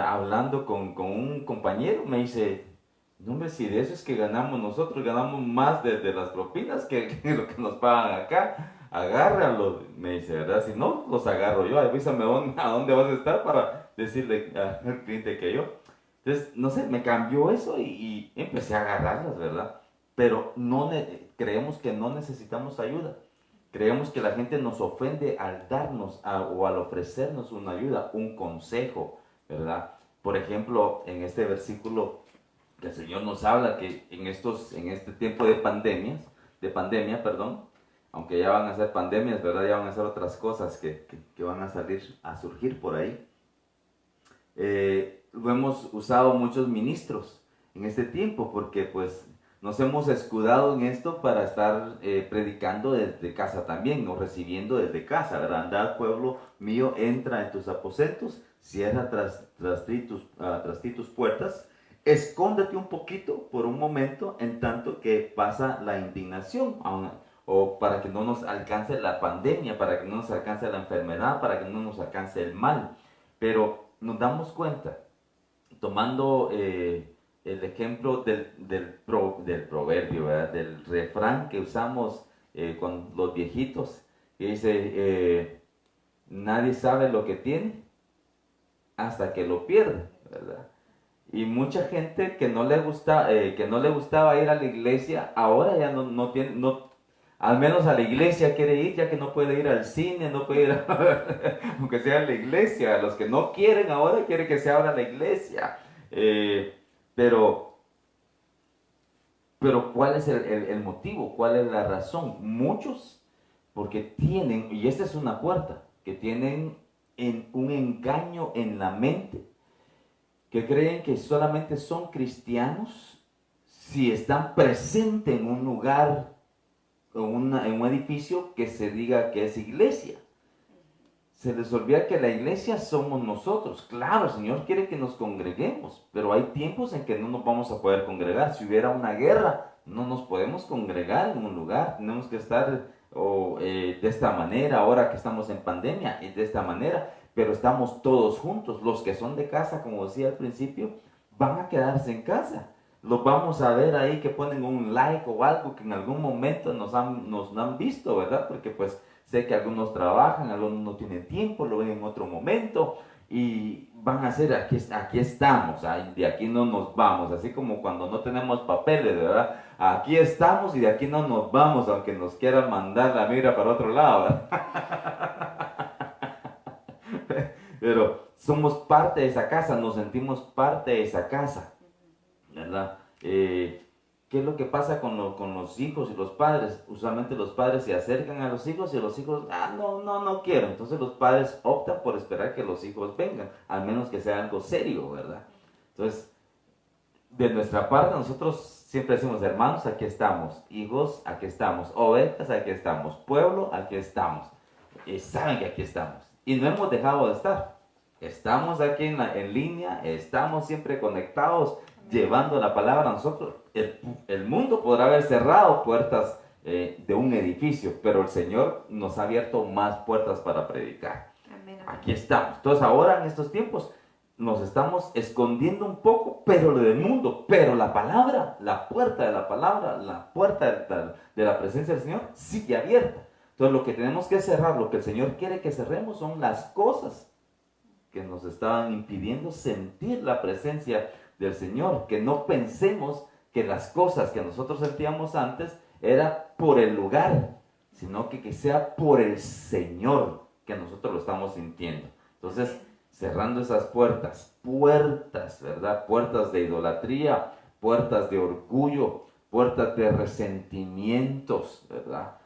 hablando con un compañero, me dice, no, hombre, si de eso es que ganamos nosotros, ganamos más de las propinas que lo que nos pagan acá. Agárralo, me dice, ¿verdad? Si no, los agarro yo. Avísame a dónde vas a estar para decirle al cliente que yo. Entonces, no sé, me cambió eso y empecé a agarrarlas, ¿verdad? Pero creemos que no necesitamos ayuda. Creemos que la gente nos ofende al darnos o al ofrecernos una ayuda, un consejo, ¿verdad? Por ejemplo, en este versículo que el Señor nos habla que en este tiempo de pandemia, perdón, aunque ya van a ser pandemias, ¿verdad? Ya van a ser otras cosas que van a surgir por ahí. Lo hemos usado muchos ministros en este tiempo porque pues nos hemos escudado en esto para estar predicando desde casa también, no recibiendo desde casa, ¿verdad? Andad, pueblo mío, entra en tus aposentos, cierra tras ti tus puertas, escóndete un poquito por un momento en tanto que pasa la indignación, o para que no nos alcance la pandemia, para que no nos alcance la enfermedad, para que no nos alcance el mal. Pero nos damos cuenta, tomando el ejemplo del proverbio, ¿verdad? Del refrán que usamos con los viejitos, que dice, nadie sabe lo que tiene hasta que lo pierde, ¿verdad? Y mucha gente que no le gustaba ir a la iglesia, ahora ya no tiene, al menos a la iglesia quiere ir, ya que no puede ir al cine, no puede ir, aunque sea a la iglesia. Los que no quieren ahora quieren que se abra la iglesia. Eh, pero, pero ¿cuál es el motivo? ¿Cuál es la razón? Muchos, porque tienen, y esta es una puerta, que tienen un engaño en la mente, que creen que solamente son cristianos si están presentes en un lugar, en un edificio que se diga que es iglesia. Se les olvida que la iglesia somos nosotros. Claro, el Señor quiere que nos congreguemos, pero hay tiempos en que no nos vamos a poder congregar. Si hubiera una guerra, no nos podemos congregar en un lugar. Tenemos que estar de esta manera, ahora que estamos en pandemia, de esta manera, pero estamos todos juntos. Los que son de casa, como decía al principio, van a quedarse en casa. Los vamos a ver ahí que ponen un like o algo que en algún momento nos han visto, ¿verdad? Porque pues sé que algunos trabajan, algunos no tienen tiempo, lo ven en otro momento y van a ser, aquí estamos, de aquí no nos vamos, así como cuando no tenemos papeles, ¿verdad? Aquí estamos y de aquí no nos vamos, aunque nos quieran mandar la mira para otro lado, ¿verdad? Pero somos parte de esa casa, nos sentimos parte de esa casa, ¿verdad? ¿Qué es lo que pasa con los hijos y los padres? Usualmente los padres se acercan a los hijos y los hijos, no quiero. Entonces los padres optan por esperar que los hijos vengan, al menos que sea algo serio, ¿verdad? Entonces, de nuestra parte, nosotros siempre decimos, hermanos, aquí estamos, hijos, aquí estamos, ovejas, aquí estamos, pueblo, aquí estamos. Y saben que aquí estamos. Y no hemos dejado de estar. Estamos aquí en línea, estamos siempre conectados, llevando la palabra a nosotros. El mundo podrá haber cerrado puertas de un edificio, pero el Señor nos ha abierto más puertas para predicar. Amén. Aquí estamos. Entonces ahora en estos tiempos nos estamos escondiendo un poco, pero lo del mundo, pero la palabra, la puerta de la palabra, la puerta de la presencia del Señor sigue abierta. Entonces lo que tenemos que cerrar, lo que el Señor quiere que cerremos son las cosas que nos estaban impidiendo sentir la presencia del Señor, que no pensemos que las cosas que nosotros sentíamos antes era por el lugar, sino que sea por el Señor que nosotros lo estamos sintiendo. Entonces, cerrando esas puertas, ¿verdad? Puertas de idolatría, puertas de orgullo, puertas de resentimientos, ¿verdad?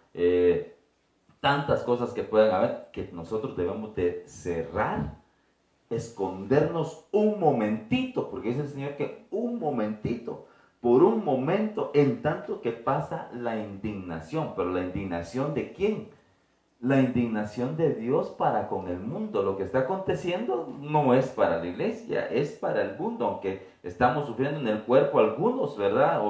Tantas cosas que pueden haber que nosotros debemos de cerrar, escondernos un momentito, porque dice el Señor que un momentito, por un momento, en tanto que pasa la indignación. Pero la indignación ¿de quién? La indignación de Dios para con el mundo. Lo que está aconteciendo no es para la iglesia, es para el mundo, aunque estamos sufriendo en el cuerpo algunos, ¿verdad?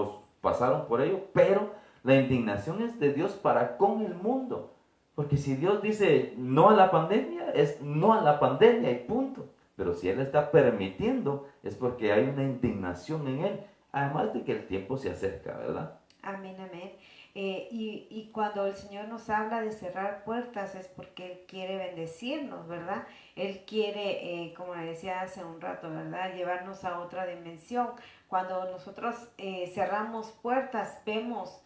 pasaron por ello, pero la indignación es de Dios para con el mundo. Porque si Dios dice no a la pandemia, es no a la pandemia y punto. Pero si Él está permitiendo, es porque hay una indignación en Él. Además de que el tiempo se acerca, ¿verdad? Amén, amén. Y cuando el Señor nos habla de cerrar puertas es porque Él quiere bendecirnos, ¿verdad? Él quiere, como le decía hace un rato, ¿verdad? Llevarnos a otra dimensión. Cuando nosotros cerramos puertas, vemos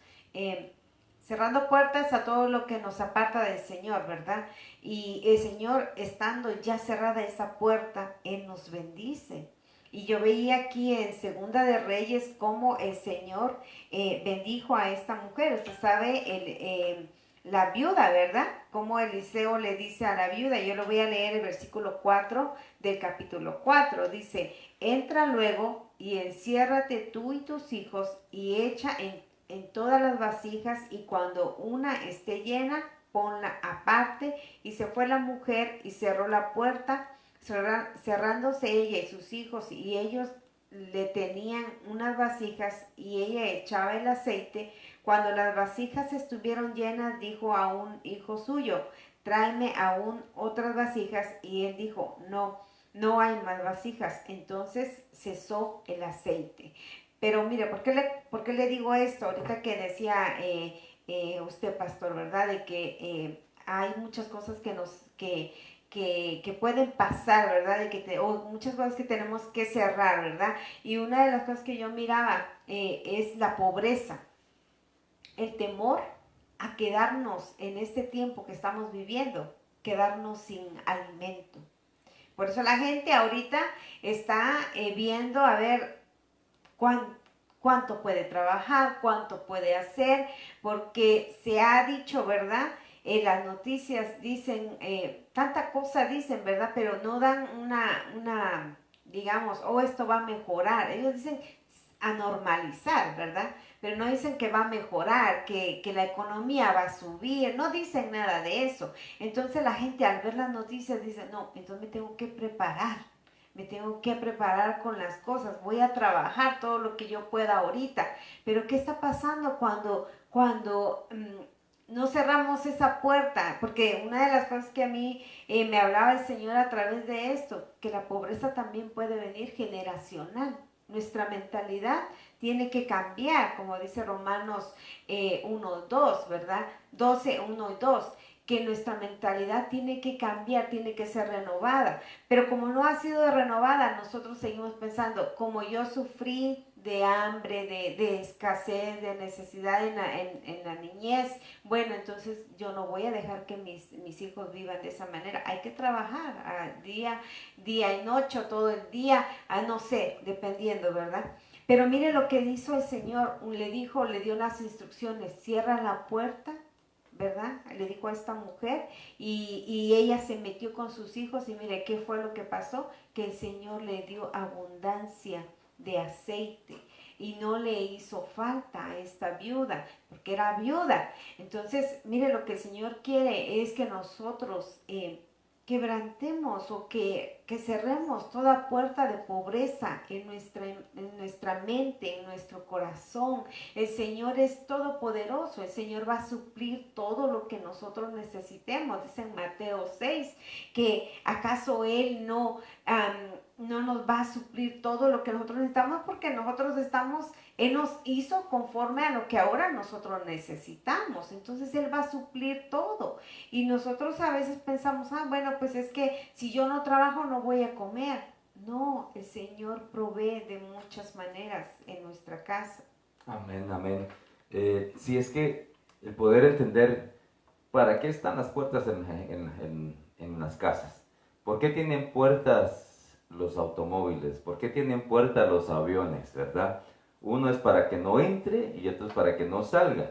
cerrando puertas a todo lo que nos aparta del Señor, ¿verdad? Y el Señor, estando ya cerrada esa puerta, Él nos bendice. Y yo veía aquí en Segunda de Reyes cómo el Señor bendijo a esta mujer. Usted sabe, la viuda, ¿verdad? Como Eliseo le dice a la viuda. Yo lo voy a leer el versículo 4 del capítulo 4. Dice, entra luego y enciérrate tú y tus hijos y echa en todas las vasijas, y cuando una esté llena, ponla aparte. Y se fue la mujer y cerró la puerta, cerrándose ella y sus hijos, y ellos le tenían unas vasijas, y ella echaba el aceite. Cuando las vasijas estuvieron llenas, dijo a un hijo suyo, tráeme aún otras vasijas. Y él dijo, no, no hay más vasijas. Entonces cesó el aceite. Pero mire, ¿por qué le digo esto? Ahorita que decía usted, pastor, ¿verdad? De que hay muchas cosas que pueden pasar, ¿verdad? O muchas cosas que tenemos que cerrar, ¿verdad? Y una de las cosas que yo miraba es la pobreza, el temor a quedarnos en este tiempo que estamos viviendo, quedarnos sin alimento. Por eso la gente ahorita está viendo a ver cuánto puede trabajar, cuánto puede hacer, porque se ha dicho, ¿verdad? Las noticias dicen, tanta cosa dicen, ¿verdad? Pero no dan digamos, esto va a mejorar. Ellos dicen a normalizar, ¿verdad? Pero no dicen que va a mejorar, que la economía va a subir, no dicen nada de eso. Entonces la gente al ver las noticias dice, no, entonces me tengo que preparar. Me tengo que preparar con las cosas, voy a trabajar todo lo que yo pueda ahorita. Pero ¿qué está pasando cuando no cerramos esa puerta? Porque una de las cosas que a mí me hablaba el Señor a través de esto, que la pobreza también puede venir generacional. Nuestra mentalidad tiene que cambiar, como dice Romanos 1:2, ¿verdad? 12:1 y 2, que nuestra mentalidad tiene que cambiar, tiene que ser renovada. Pero como no ha sido renovada, nosotros seguimos pensando, como yo sufrí de hambre, de escasez, de necesidad en la niñez, bueno, entonces yo no voy a dejar que mis hijos vivan de esa manera. Hay que trabajar día y noche, todo el día, no sé, dependiendo, ¿verdad? Pero mire lo que hizo el Señor, le dio las instrucciones, cierra la puerta, ¿verdad? Le dijo a esta mujer, y ella se metió con sus hijos, y mire qué fue lo que pasó, que el Señor le dio abundancia de aceite y no le hizo falta a esta viuda, porque era viuda. Entonces, mire, lo que el Señor quiere es que nosotros quebrantemos, o que cerremos toda puerta de pobreza en nuestra mente, en nuestro corazón. El Señor es todopoderoso, el Señor va a suplir todo lo que nosotros necesitemos. Dice en Mateo 6 que acaso Él no nos va a suplir todo lo que nosotros necesitamos, porque Él nos hizo conforme a lo que ahora nosotros necesitamos. Entonces Él va a suplir todo. Y nosotros a veces pensamos, bueno, pues es que si yo no trabajo no voy a comer. No, el Señor provee de muchas maneras en nuestra casa. Amén, amén. Si es que el poder entender para qué están las puertas en las casas. ¿Por qué tienen puertas los automóviles? ¿Por qué tienen puertas los aviones, verdad? Uno es para que no entre y otro es para que no salga.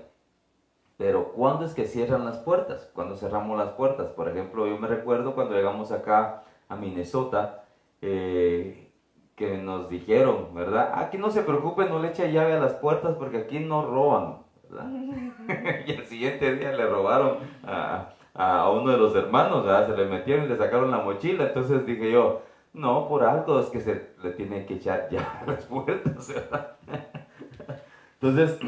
Pero ¿cuándo es que cierran las puertas? ¿Cuándo cerramos las puertas? Por ejemplo, yo me recuerdo cuando llegamos acá a Minnesota, que nos dijeron, ¿verdad? Aquí no se preocupen, no le eche llave a las puertas porque aquí no roban, ¿verdad? Y el siguiente día le robaron a uno de los hermanos, ¿verdad? Se le metieron y le sacaron la mochila. Entonces dije yo, no, por algo es que se le tiene que echar llave a las puertas, ¿verdad? Entonces,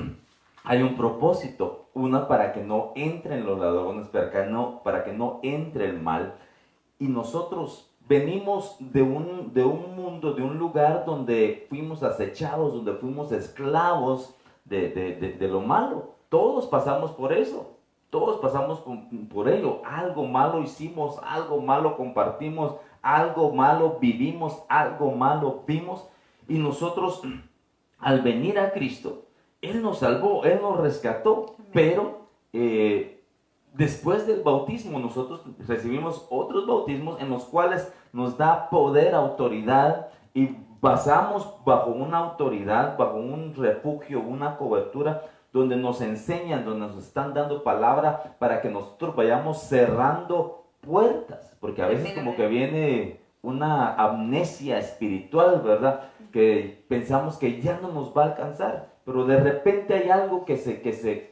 hay un propósito. Una, para que no entren los ladrones, para que no entre el mal. Y nosotros venimos de un mundo, de un lugar donde fuimos acechados, donde fuimos esclavos de lo malo. Todos pasamos por eso. Todos pasamos por ello. Algo malo hicimos, algo malo compartimos, algo malo vivimos, algo malo vimos. Y nosotros, al venir a Cristo, Él nos salvó, Él nos rescató. Pero después del bautismo nosotros recibimos otros bautismos en los cuales nos da poder, autoridad, y pasamos bajo una autoridad, bajo un refugio, una cobertura, donde nos enseñan, donde nos están dando palabra para que nosotros vayamos cerrando puertas, porque a veces como que viene una amnesia espiritual, ¿verdad? Que pensamos que ya no nos va a alcanzar, pero de repente hay algo que se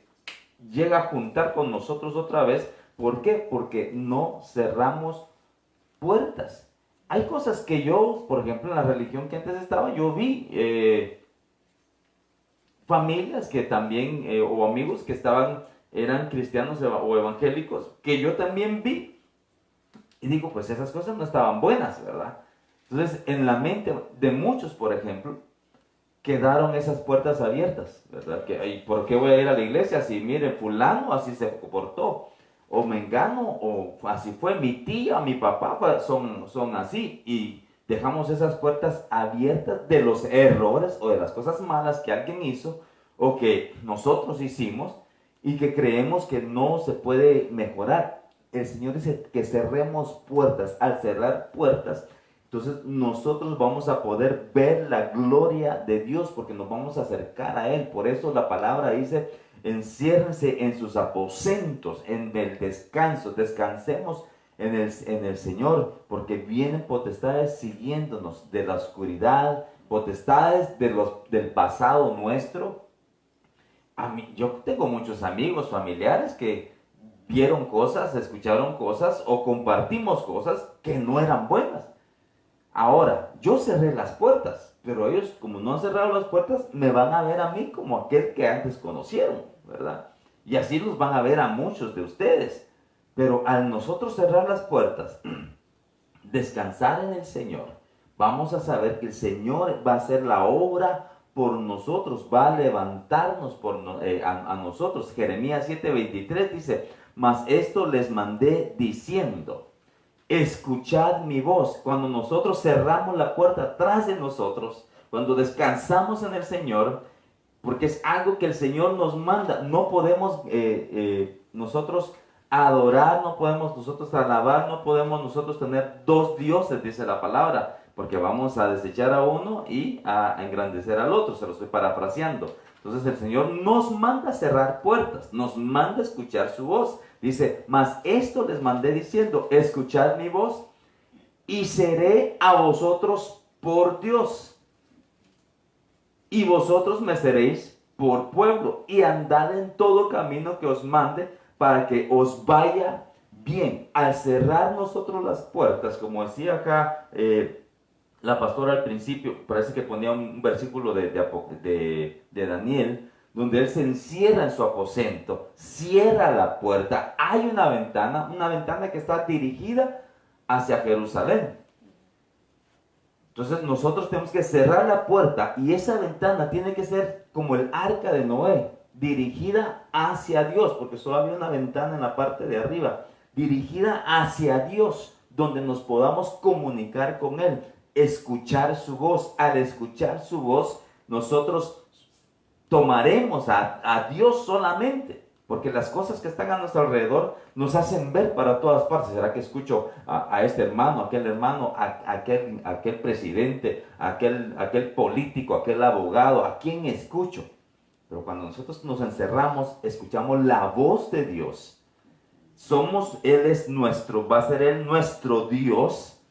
llega a juntar con nosotros otra vez. ¿Por qué? Porque no cerramos puertas. Hay cosas que yo, por ejemplo, en la religión que antes estaba, yo vi familias que también, o amigos que eran cristianos o evangélicos, que yo también vi. Y digo, pues esas cosas no estaban buenas, ¿verdad? Entonces, en la mente de muchos, por ejemplo, quedaron esas puertas abiertas, ¿verdad? ¿Y por qué voy a ir a la iglesia si, mire, fulano así se comportó? O mengano, o así fue, mi tía, mi papá son así. Y dejamos esas puertas abiertas de los errores o de las cosas malas que alguien hizo o que nosotros hicimos y que creemos que no se puede mejorar. El Señor dice que cerremos puertas. Al cerrar puertas, entonces nosotros vamos a poder ver la gloria de Dios, porque nos vamos a acercar a Él. Por eso la palabra dice, enciérrense en sus aposentos, en el descanso. Descansemos en el Señor, porque vienen potestades siguiéndonos de la oscuridad, potestades del pasado nuestro. Yo tengo muchos amigos, familiares que vieron cosas, escucharon cosas o compartimos cosas que no eran buenas. Ahora, yo cerré las puertas, pero ellos, como no han cerrado las puertas, me van a ver a mí como aquel que antes conocieron, ¿verdad? Y así los van a ver a muchos de ustedes. Pero al nosotros cerrar las puertas, descansar en el Señor, vamos a saber que el Señor va a hacer la obra por nosotros, va a levantarnos a nosotros. Jeremías 7:23 dice, mas esto les mandé diciendo, escuchad mi voz. Cuando nosotros cerramos la puerta atrás de nosotros, cuando descansamos en el Señor, porque es algo que el Señor nos manda, no podemos nosotros adorar, no podemos nosotros alabar, no podemos nosotros tener dos dioses, dice la palabra, porque vamos a desechar a uno y a engrandecer al otro. Se lo estoy parafraseando. Entonces el Señor nos manda cerrar puertas, nos manda escuchar su voz. Dice, mas esto les mandé diciendo, escuchad mi voz y seré a vosotros por Dios. Y vosotros me seréis por pueblo, y andad en todo camino que os mande para que os vaya bien. Al cerrar nosotros las puertas, como decía acá la pastora al principio, parece que ponía un versículo de Daniel, donde él se encierra en su aposento, cierra la puerta, hay una ventana que está dirigida hacia Jerusalén. Entonces nosotros tenemos que cerrar la puerta, y esa ventana tiene que ser como el arca de Noé, dirigida hacia Dios, porque solo había una ventana en la parte de arriba, dirigida hacia Dios, donde nos podamos comunicar con Él, escuchar su voz. Al escuchar su voz, nosotros tomaremos a Dios solamente, porque las cosas que están a nuestro alrededor nos hacen ver para todas partes. ¿Será que escucho a este hermano, aquel hermano, aquel presidente, aquel político, aquel abogado? ¿A quién escucho? Pero cuando nosotros nos encerramos, escuchamos la voz de Dios. Él es nuestro, va a ser Él nuestro Dios,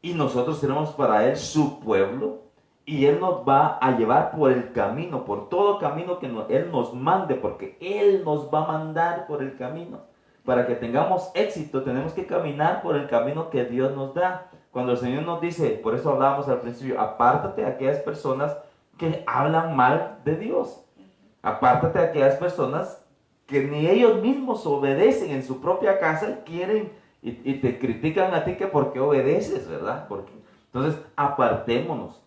y nosotros seremos para Él su pueblo. Y Él nos va a llevar por el camino, por todo camino que Él nos mande, porque Él nos va a mandar por el camino. Para que tengamos éxito, tenemos que caminar por el camino que Dios nos da. Cuando el Señor nos dice, por eso hablábamos al principio, apártate de aquellas personas que hablan mal de Dios. Apártate de aquellas personas que ni ellos mismos obedecen en su propia casa, quieren y te critican a ti que por qué obedeces, ¿verdad? Entonces, apartémonos,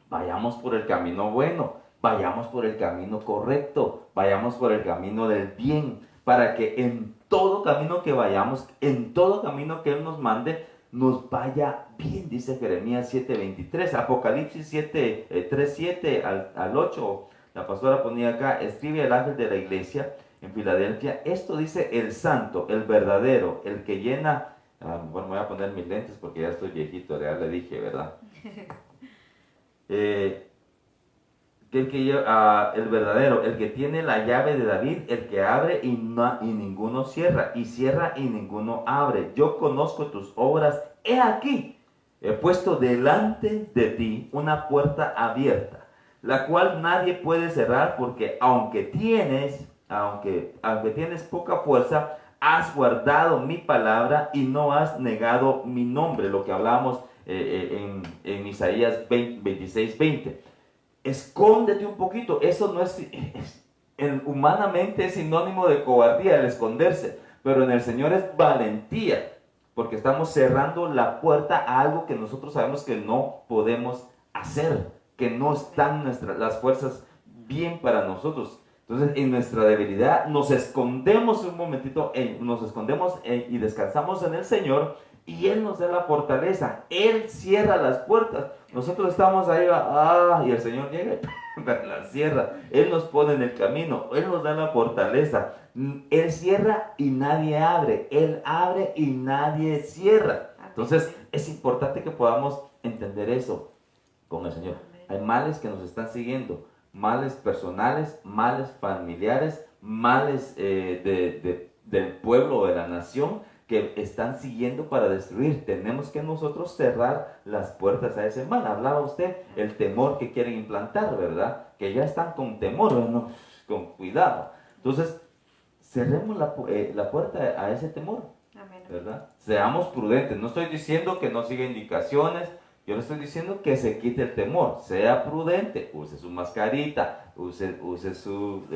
vayamos por el camino bueno, vayamos por el camino correcto, vayamos por el camino del bien, para que en todo camino que vayamos, en todo camino que Él nos mande, nos vaya bien, dice Jeremías 7:23, Apocalipsis 7, al 8. La pastora ponía acá, escribe el ángel de la iglesia en Filadelfia, esto dice el santo, el verdadero, el que llena, bueno, me voy a poner mis lentes porque ya estoy viejito, ya le dije, ¿verdad? Eh, el verdadero, el que tiene la llave de David, el que abre y ninguno cierra, y cierra y ninguno abre. Yo conozco tus obras, he aquí, he puesto delante de ti una puerta abierta, la cual nadie puede cerrar, porque aunque tienes poca fuerza, has guardado mi palabra y no has negado mi nombre, lo que hablamos en Isaías 26:20. Escóndete un poquito. Eso no humanamente es sinónimo de cobardía el esconderse, pero en el Señor es valentía, porque estamos cerrando la puerta a algo que nosotros sabemos que no podemos hacer, que no están las fuerzas bien para nosotros. Entonces, en nuestra debilidad nos escondemos un momentito, y descansamos en el Señor, y Él nos da la fortaleza. Él cierra las puertas. Nosotros estamos ahí, y el Señor llega y las cierra. Él nos pone en el camino. Él nos da la fortaleza. Él cierra y nadie abre. Él abre y nadie cierra. Entonces, es importante que podamos entender eso con el Señor. Hay males que nos están siguiendo. Males personales, males familiares, males del pueblo o de la nación, que están siguiendo para destruir. Tenemos que nosotros cerrar las puertas a ese mal. Hablaba usted el temor que quieren implantar, ¿verdad? Que ya están con temor, ¿no? Con cuidado. Entonces, cerremos la puerta a ese temor, ¿verdad? Seamos prudentes. No estoy diciendo que no siga indicaciones. Yo le estoy diciendo que se quite el temor. Sea prudente. Use su mascarita. Use su,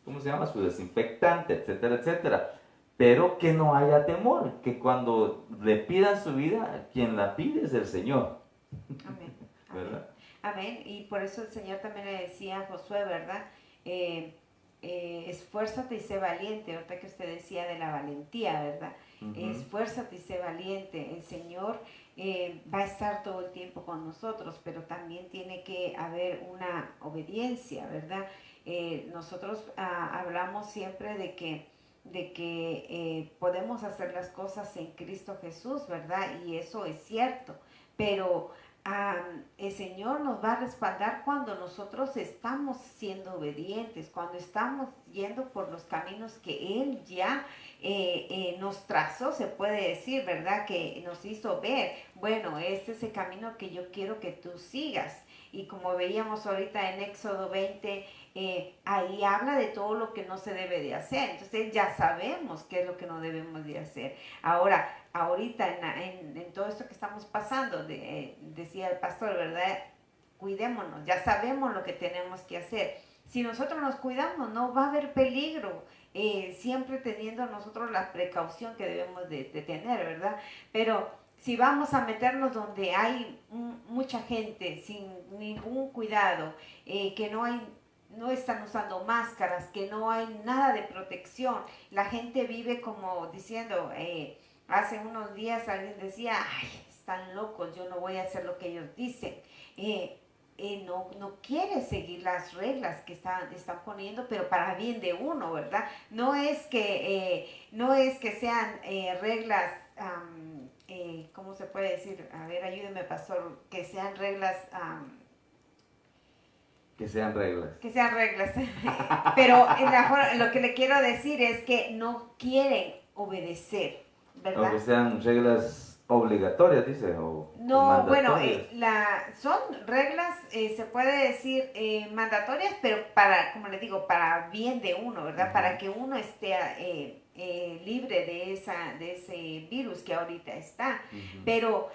¿cómo se llama? Su desinfectante, etcétera, etcétera. Pero que no haya temor, que cuando le pidan su vida, quien la pide es el Señor. Amén. ¿Verdad? Amén. Y por eso el Señor también le decía a Josué, ¿verdad? Esfuérzate y sé valiente. Ahorita que usted decía de la valentía, ¿verdad? Esfuérzate y sé valiente. El Señor va a estar todo el tiempo con nosotros, pero también tiene que haber una obediencia, ¿verdad? Nosotros hablamos siempre de que podemos hacer las cosas en Cristo Jesús, ¿verdad? Y eso es cierto, pero el Señor nos va a respaldar cuando nosotros estamos siendo obedientes, cuando estamos yendo por los caminos que Él ya nos trazó, se puede decir, ¿verdad? Que nos hizo ver, bueno, este es el camino que yo quiero que tú sigas. Y como veíamos ahorita en Éxodo 20, ahí habla de todo lo que no se debe de hacer. Entonces ya sabemos qué es lo que no debemos de hacer. Ahora, ahorita en todo esto que estamos pasando, decía el pastor, ¿verdad? Cuidémonos, ya sabemos lo que tenemos que hacer. Si nosotros nos cuidamos, no va a haber peligro. Siempre teniendo nosotros la precaución que debemos de tener, ¿verdad? Pero si vamos a meternos donde hay mucha gente sin ningún cuidado, que no están usando máscaras, que no hay nada de protección, la gente vive como diciendo, hace unos días alguien decía, ay, están locos, yo no voy a hacer lo que ellos dicen. No quiere seguir las reglas que están poniendo, pero para bien de uno, ¿verdad? No es que sean reglas, ¿cómo se puede decir? A ver, ayúdeme, pastor, que sean reglas... que sean reglas. Que sean reglas. Pero lo que le quiero decir es que no quieren obedecer, ¿verdad? O que sean reglas obligatorias, dice, o no, bueno, mandatorias. son reglas, se puede decir, mandatorias, pero como les digo, para bien de uno, ¿verdad? Para que uno esté libre de ese virus que ahorita está. Pero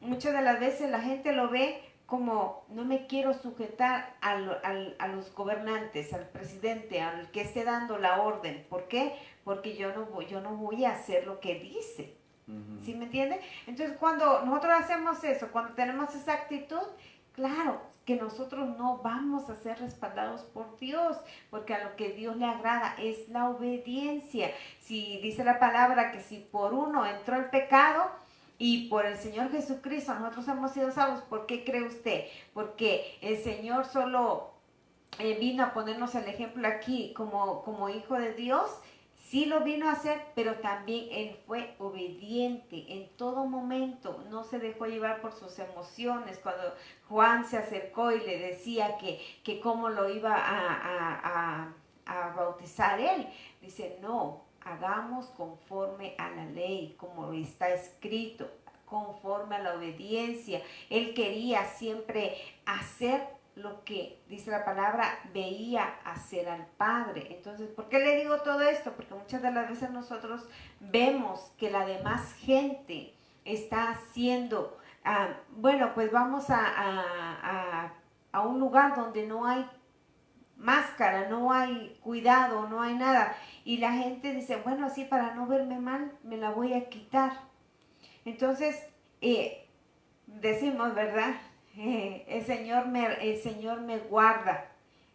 muchas de las veces la gente lo ve como no me quiero sujetar a los gobernantes, al presidente, al que esté dando la orden. ¿Por qué? Porque yo no voy a hacer lo que dice. ¿Sí me entiende? Entonces, cuando nosotros hacemos eso, cuando tenemos esa actitud, claro que nosotros no vamos a ser respaldados por Dios, porque a lo que Dios le agrada es la obediencia. Si dice la palabra que si por uno entró el pecado, y por el Señor Jesucristo nosotros hemos sido salvos, ¿por qué cree usted? Porque el Señor solo vino a ponernos el ejemplo aquí como hijo de Dios. Sí lo vino a hacer, pero también Él fue obediente en todo momento. No se dejó llevar por sus emociones. Cuando Juan se acercó y le decía que cómo lo iba a bautizar él, dice, no, hagamos conforme a la ley, como está escrito, conforme a la obediencia. Él quería siempre hacer lo que dice la palabra, veía hacer al Padre. Entonces, ¿por qué le digo todo esto? Porque muchas de las veces nosotros vemos que la demás gente está haciendo, bueno, pues vamos a un lugar donde no hay máscara, no hay cuidado, no hay nada. Y la gente dice, bueno, así para no verme mal, me la voy a quitar. Entonces, decimos, ¿verdad? El Señor me guarda.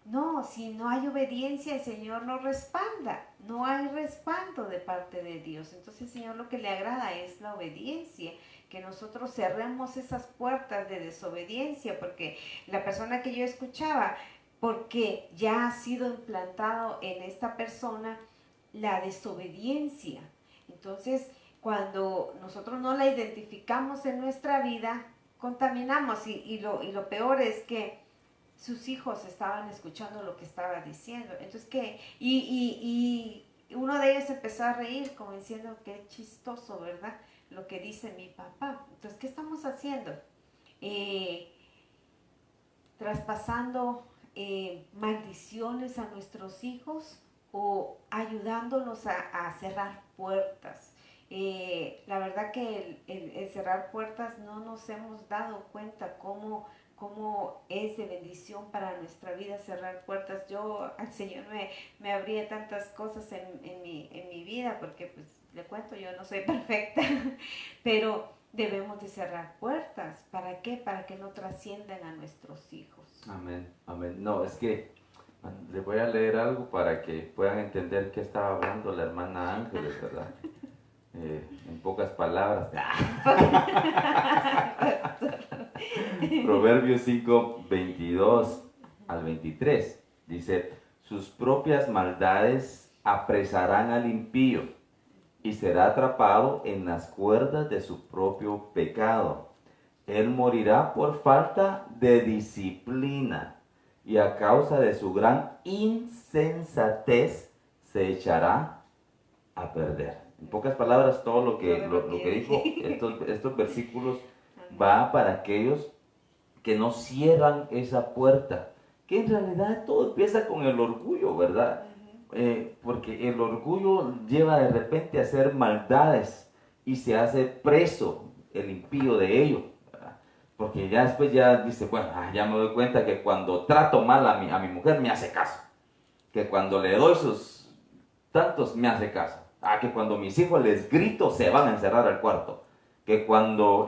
No, si no hay obediencia, el Señor no respalda. No hay respaldo de parte de Dios. Entonces, el Señor lo que le agrada es la obediencia. Que nosotros cerremos esas puertas de desobediencia. Porque la persona que yo escuchaba, porque ya ha sido implantado en esta persona la desobediencia. Entonces, cuando nosotros no la identificamos en nuestra vida, contaminamos y lo peor es que sus hijos estaban escuchando lo que estaba diciendo. Entonces, ¿qué? Y uno de ellos empezó a reír como diciendo, qué chistoso, ¿verdad? Lo que dice mi papá. Entonces, ¿qué estamos haciendo? Traspasando maldiciones a nuestros hijos o ayudándolos a cerrar puertas. La verdad que el cerrar puertas no nos hemos dado cuenta cómo es de bendición para nuestra vida cerrar puertas. Yo al Señor me abría tantas cosas en mi vida, porque pues le cuento, yo no soy perfecta, pero debemos de cerrar puertas. ¿Para qué? Para que no trasciendan a nuestros hijos. Amén, amén. No, es que les voy a leer algo para que puedan entender qué estaba hablando la hermana Ángeles, ¿verdad? En pocas palabras. Proverbios 5, 22 al 23. Dice, sus propias maldades apresarán al impío y será atrapado en las cuerdas de su propio pecado. Él morirá por falta de disciplina y a causa de su gran insensatez se echará a perder. En pocas palabras, todo lo que dijo estos versículos va para aquellos que no cierran esa puerta, que en realidad todo empieza con el orgullo, ¿verdad? Porque el orgullo lleva de repente a hacer maldades y se hace preso el impío de ello, ¿verdad? Porque ya después ya dice, bueno, ya me doy cuenta que cuando trato mal a mi mujer me hace caso, que cuando le doy sus tantos me hace caso, que cuando mis hijos les grito se van a encerrar al cuarto, que cuando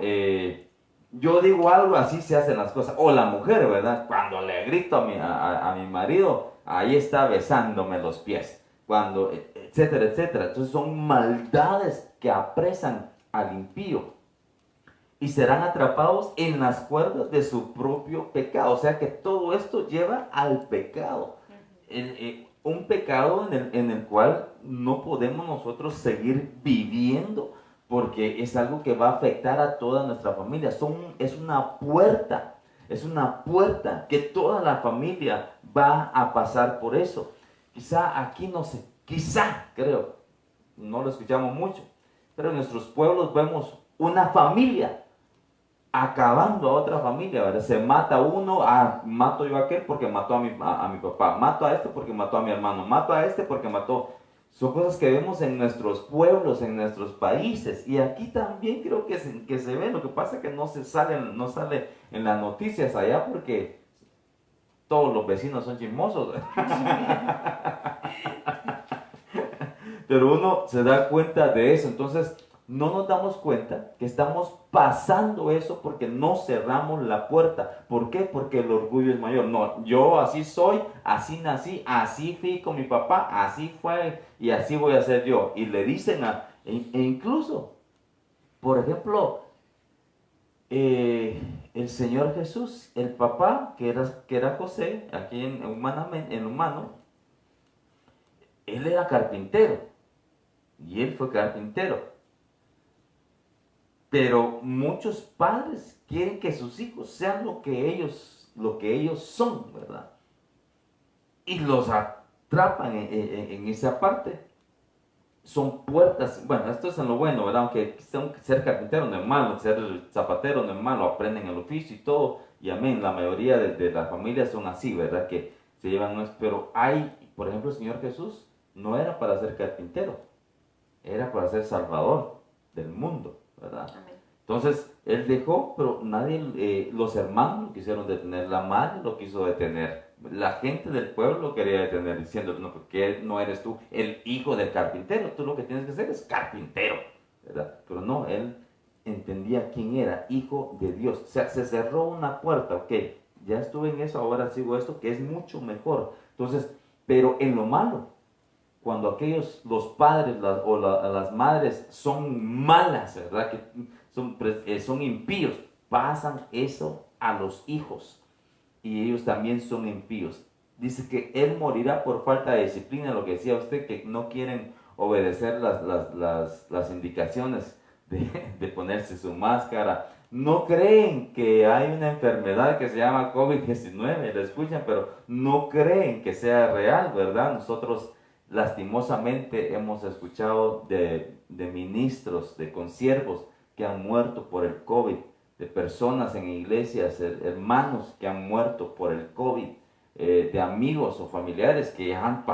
yo digo algo así se hacen las cosas, o la mujer, ¿verdad? Cuando le grito a mi marido, ahí está besándome los pies, cuando, etcétera, etcétera. Entonces son maldades que apresan al impío y serán atrapados en las cuerdas de su propio pecado. O sea que todo esto lleva al pecado. Un pecado en el cual no podemos nosotros seguir viviendo, porque es algo que va a afectar a toda nuestra familia. Es una puerta que toda la familia va a pasar por eso. Quizá aquí no sé, quizá, creo, no lo escuchamos mucho, pero en nuestros pueblos vemos una familia acabando a otra familia, ¿verdad? Se mata uno, mato yo a aquel porque mató a mi papá, mato a este porque mató a mi hermano, mato a este porque mató. Son cosas que vemos en nuestros pueblos, en nuestros países. Y aquí también creo que se ve. Lo que pasa es que no sale en las noticias allá porque todos los vecinos son chismosos. Pero uno se da cuenta de eso. Entonces, no nos damos cuenta que estamos pasando eso porque no cerramos la puerta. ¿Por qué? Porque el orgullo es mayor. No, yo así soy, así nací, así fui con mi papá, así fue y así voy a ser yo. Y le dicen e incluso, por ejemplo, el Señor Jesús, el papá, que era José, aquí en humano, él era carpintero. Y él fue carpintero. Pero muchos padres quieren que sus hijos sean lo que ellos son, ¿verdad? Y los atrapan en esa parte. Son puertas, bueno, esto es en lo bueno, ¿verdad? Aunque ser carpintero no es malo, ser zapatero no es malo, aprenden el oficio y todo, y amén, la mayoría de las familias son así, ¿verdad? Que se llevan, pero hay, por ejemplo, el Señor Jesús no era para ser carpintero, era para ser salvador del mundo, ¿verdad? Amén. Entonces, él dejó, pero nadie, los hermanos lo quisieron detener, la madre lo quiso detener, la gente del pueblo lo quería detener, diciendo, no, porque no eres tú el hijo del carpintero, tú lo que tienes que hacer es carpintero, ¿verdad? Pero no, él entendía quién era, hijo de Dios, o sea, se cerró una puerta, ok, ya estuve en eso, ahora sigo esto, que es mucho mejor. Entonces, pero en lo malo, cuando los padres las madres son malas, ¿verdad? Que son impíos, pasan eso a los hijos y ellos también son impíos. Dice que él morirá por falta de disciplina, lo que decía usted, que no quieren obedecer las indicaciones de ponerse su máscara. No creen que hay una enfermedad que se llama COVID-19, lo escuchan, pero no creen que sea real, ¿verdad? Nosotros lastimosamente hemos escuchado de ministros, de consiervos que han muerto por el COVID, de personas en iglesias, hermanos que han muerto por el COVID, de amigos o familiares que la han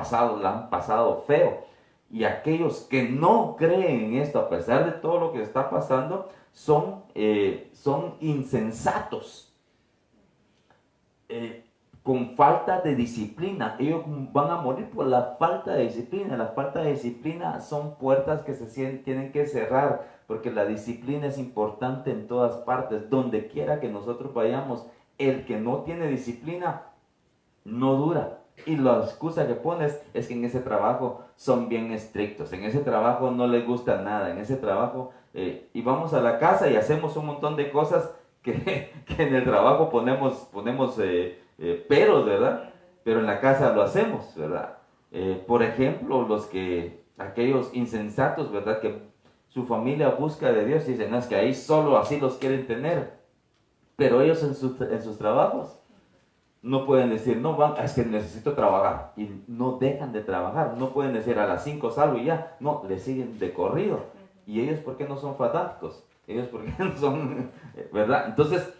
pasado feo. Y aquellos que no creen en esto, a pesar de todo lo que está pasando, son insensatos. Con falta de disciplina. Ellos van a morir por la falta de disciplina. La falta de disciplina son puertas que tienen que cerrar, porque la disciplina es importante en todas partes, donde quiera que nosotros vayamos. El que no tiene disciplina no dura. Y la excusa que pones es que en ese trabajo son bien estrictos, en ese trabajo no les gusta nada, en ese trabajo, y vamos a la casa y hacemos un montón de cosas que en el trabajo ponemos peros, ¿verdad? Pero en la casa lo hacemos, ¿verdad? Por ejemplo, aquellos insensatos, ¿verdad? Que su familia busca de Dios y dicen, no, es que ahí solo así los quieren tener. Pero ellos en sus trabajos no pueden decir, no, es que necesito trabajar. Y no dejan de trabajar. No pueden decir, a las 5 salgo y ya. No, le siguen de corrido. ¿Y ellos por qué no son fanáticos? Ellos por qué no son, ¿verdad? Entonces,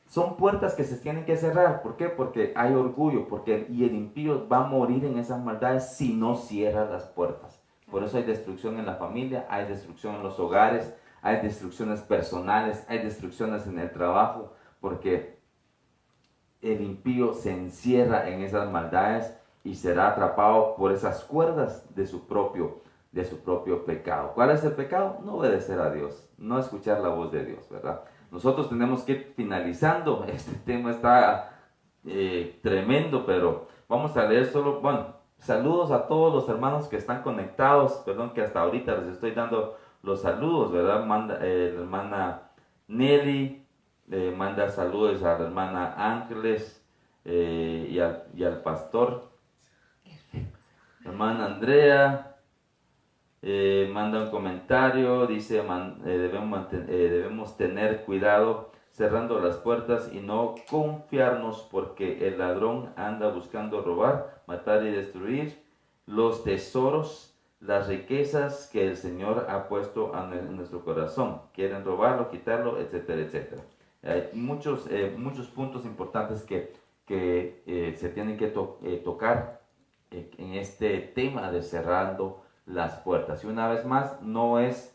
son puertas que se tienen que cerrar. ¿Por qué? Porque hay orgullo. Y el impío va a morir en esas maldades si no cierra las puertas. Por eso hay destrucción en la familia, hay destrucción en los hogares, hay destrucciones personales, hay destrucciones en el trabajo. Porque el impío se encierra en esas maldades y será atrapado por esas cuerdas de su propio pecado. ¿Cuál es el pecado? No obedecer a Dios, no escuchar la voz de Dios, ¿verdad? Nosotros tenemos que ir finalizando. Este tema está tremendo, pero vamos a leer solo, bueno, saludos a todos los hermanos que están conectados. Perdón que hasta ahorita les estoy dando los saludos, ¿verdad? La hermana Nelly, manda saludos a la hermana Ángeles y al pastor. Hermana Andrea manda un comentario, dice, debemos tener cuidado cerrando las puertas y no confiarnos, porque el ladrón anda buscando robar, matar y destruir los tesoros, las riquezas que el Señor ha puesto en nuestro corazón. Quieren robarlo, quitarlo, etcétera, etcétera. Hay muchos puntos importantes que se tienen que tocar en este tema de cerrando las puertas. Y una vez más, no es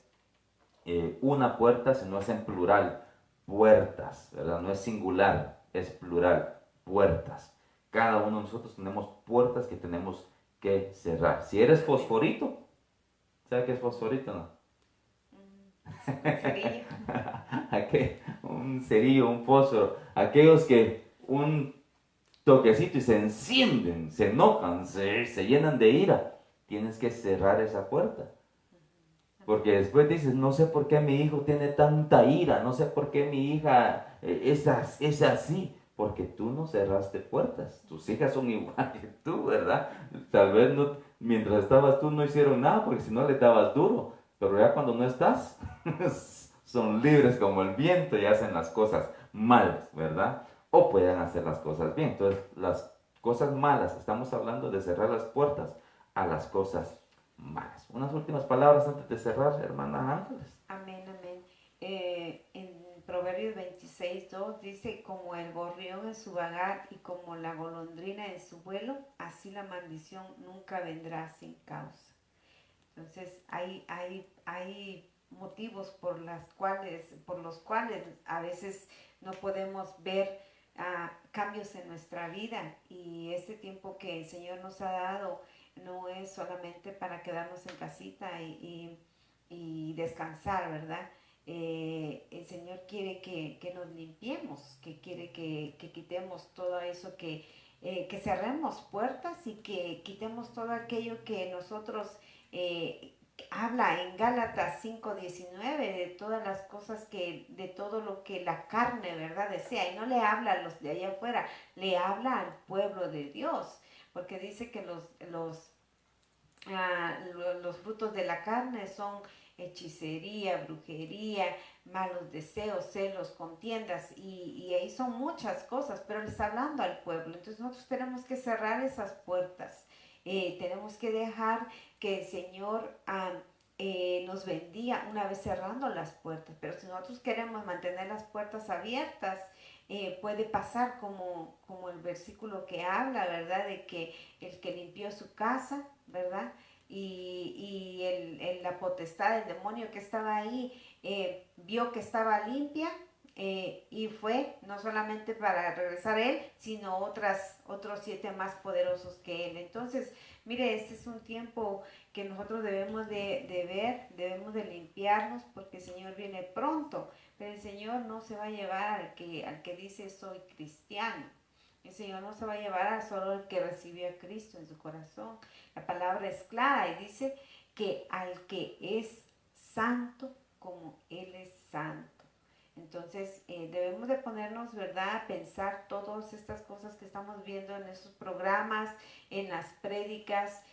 una puerta, sino es en plural, puertas, ¿verdad? No es singular, es plural, puertas. Cada uno de nosotros tenemos puertas que tenemos que cerrar. Si eres fosforito, ¿sabes qué es fosforito, no? Un cerillo. Un cerillo, un fósforo, aquellos que un toquecito y se encienden, se enojan, se llenan de ira. Tienes que cerrar esa puerta. Porque después dices, no sé por qué mi hijo tiene tanta ira, no sé por qué mi hija es así. Porque tú no cerraste puertas. Tus hijas son igual que tú, ¿verdad? Tal vez no, mientras estabas tú no hicieron nada porque si no les dabas duro. Pero ya cuando no estás, son libres como el viento y hacen las cosas malas, ¿verdad? O pueden hacer las cosas bien. Entonces, las cosas malas, estamos hablando de cerrar las puertas a las cosas malas. Unas últimas palabras antes de cerrar, hermana Ángeles. Amén, amén. En Proverbios 26:2 dice, como el gorrión en su vagar y como la golondrina en su vuelo, así la maldición nunca vendrá sin causa. Entonces hay motivos por los cuales a veces no podemos ver cambios en nuestra vida, y este tiempo que el Señor nos ha dado no es solamente para quedarnos en casita y descansar, ¿verdad? El Señor quiere que nos limpiemos, que quiere que quitemos todo eso, que cerremos puertas y que quitemos todo aquello que nosotros habla en Gálatas 5:19 de todas las cosas de todo lo que la carne, ¿verdad?, desea. Y no le habla a los de allá afuera, le habla al pueblo de Dios, porque dice que los frutos de la carne son hechicería, brujería, malos deseos, celos, contiendas, y ahí son muchas cosas, pero le está hablando al pueblo. Entonces nosotros tenemos que cerrar esas puertas, tenemos que dejar que el Señor nos bendiga una vez cerrando las puertas. Pero si nosotros queremos mantener las puertas abiertas, puede pasar como el versículo que habla, ¿verdad? De que el que limpió su casa, ¿verdad? Y la potestad del demonio que estaba ahí vio que estaba limpia, y fue no solamente para regresar él, sino otros 7 más poderosos que él. Entonces, mire, este es un tiempo que nosotros debemos de ver, debemos de limpiarnos, porque el Señor viene pronto, pero el Señor no se va a llevar al que dice soy cristiano. El Señor no se va a llevar a solo el que recibió a Cristo en su corazón. La palabra es clara y dice que al que es santo como Él es santo. Entonces debemos de ponernos, ¿verdad?, a pensar todas estas cosas que estamos viendo en estos programas, en las prédicas.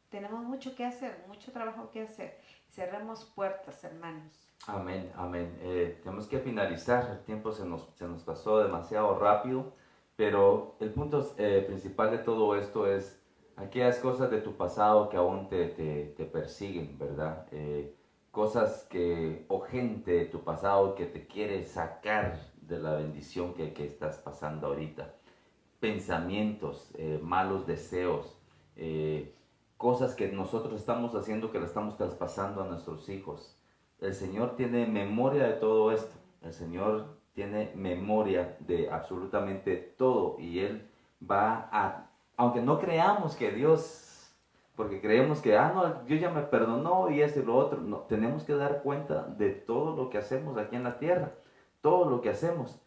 Tenemos mucho que hacer, mucho trabajo que hacer. Cerremos puertas, hermanos. Amén, amén. Tenemos que finalizar, el tiempo se nos pasó demasiado rápido, pero el punto principal de todo esto es aquellas cosas de tu pasado que aún te persiguen, ¿verdad? Cosas o gente de tu pasado que te quiere sacar de la bendición que estás pasando ahorita. Pensamientos, malos deseos, cosas que nosotros estamos haciendo que le estamos traspasando a nuestros hijos. El Señor tiene memoria de todo esto. El Señor tiene memoria de absolutamente todo. Y Él aunque no creamos que Dios, porque creemos que, no, Dios ya me perdonó y esto y lo otro. No, tenemos que dar cuenta de todo lo que hacemos aquí en la tierra. Todo lo que hacemos.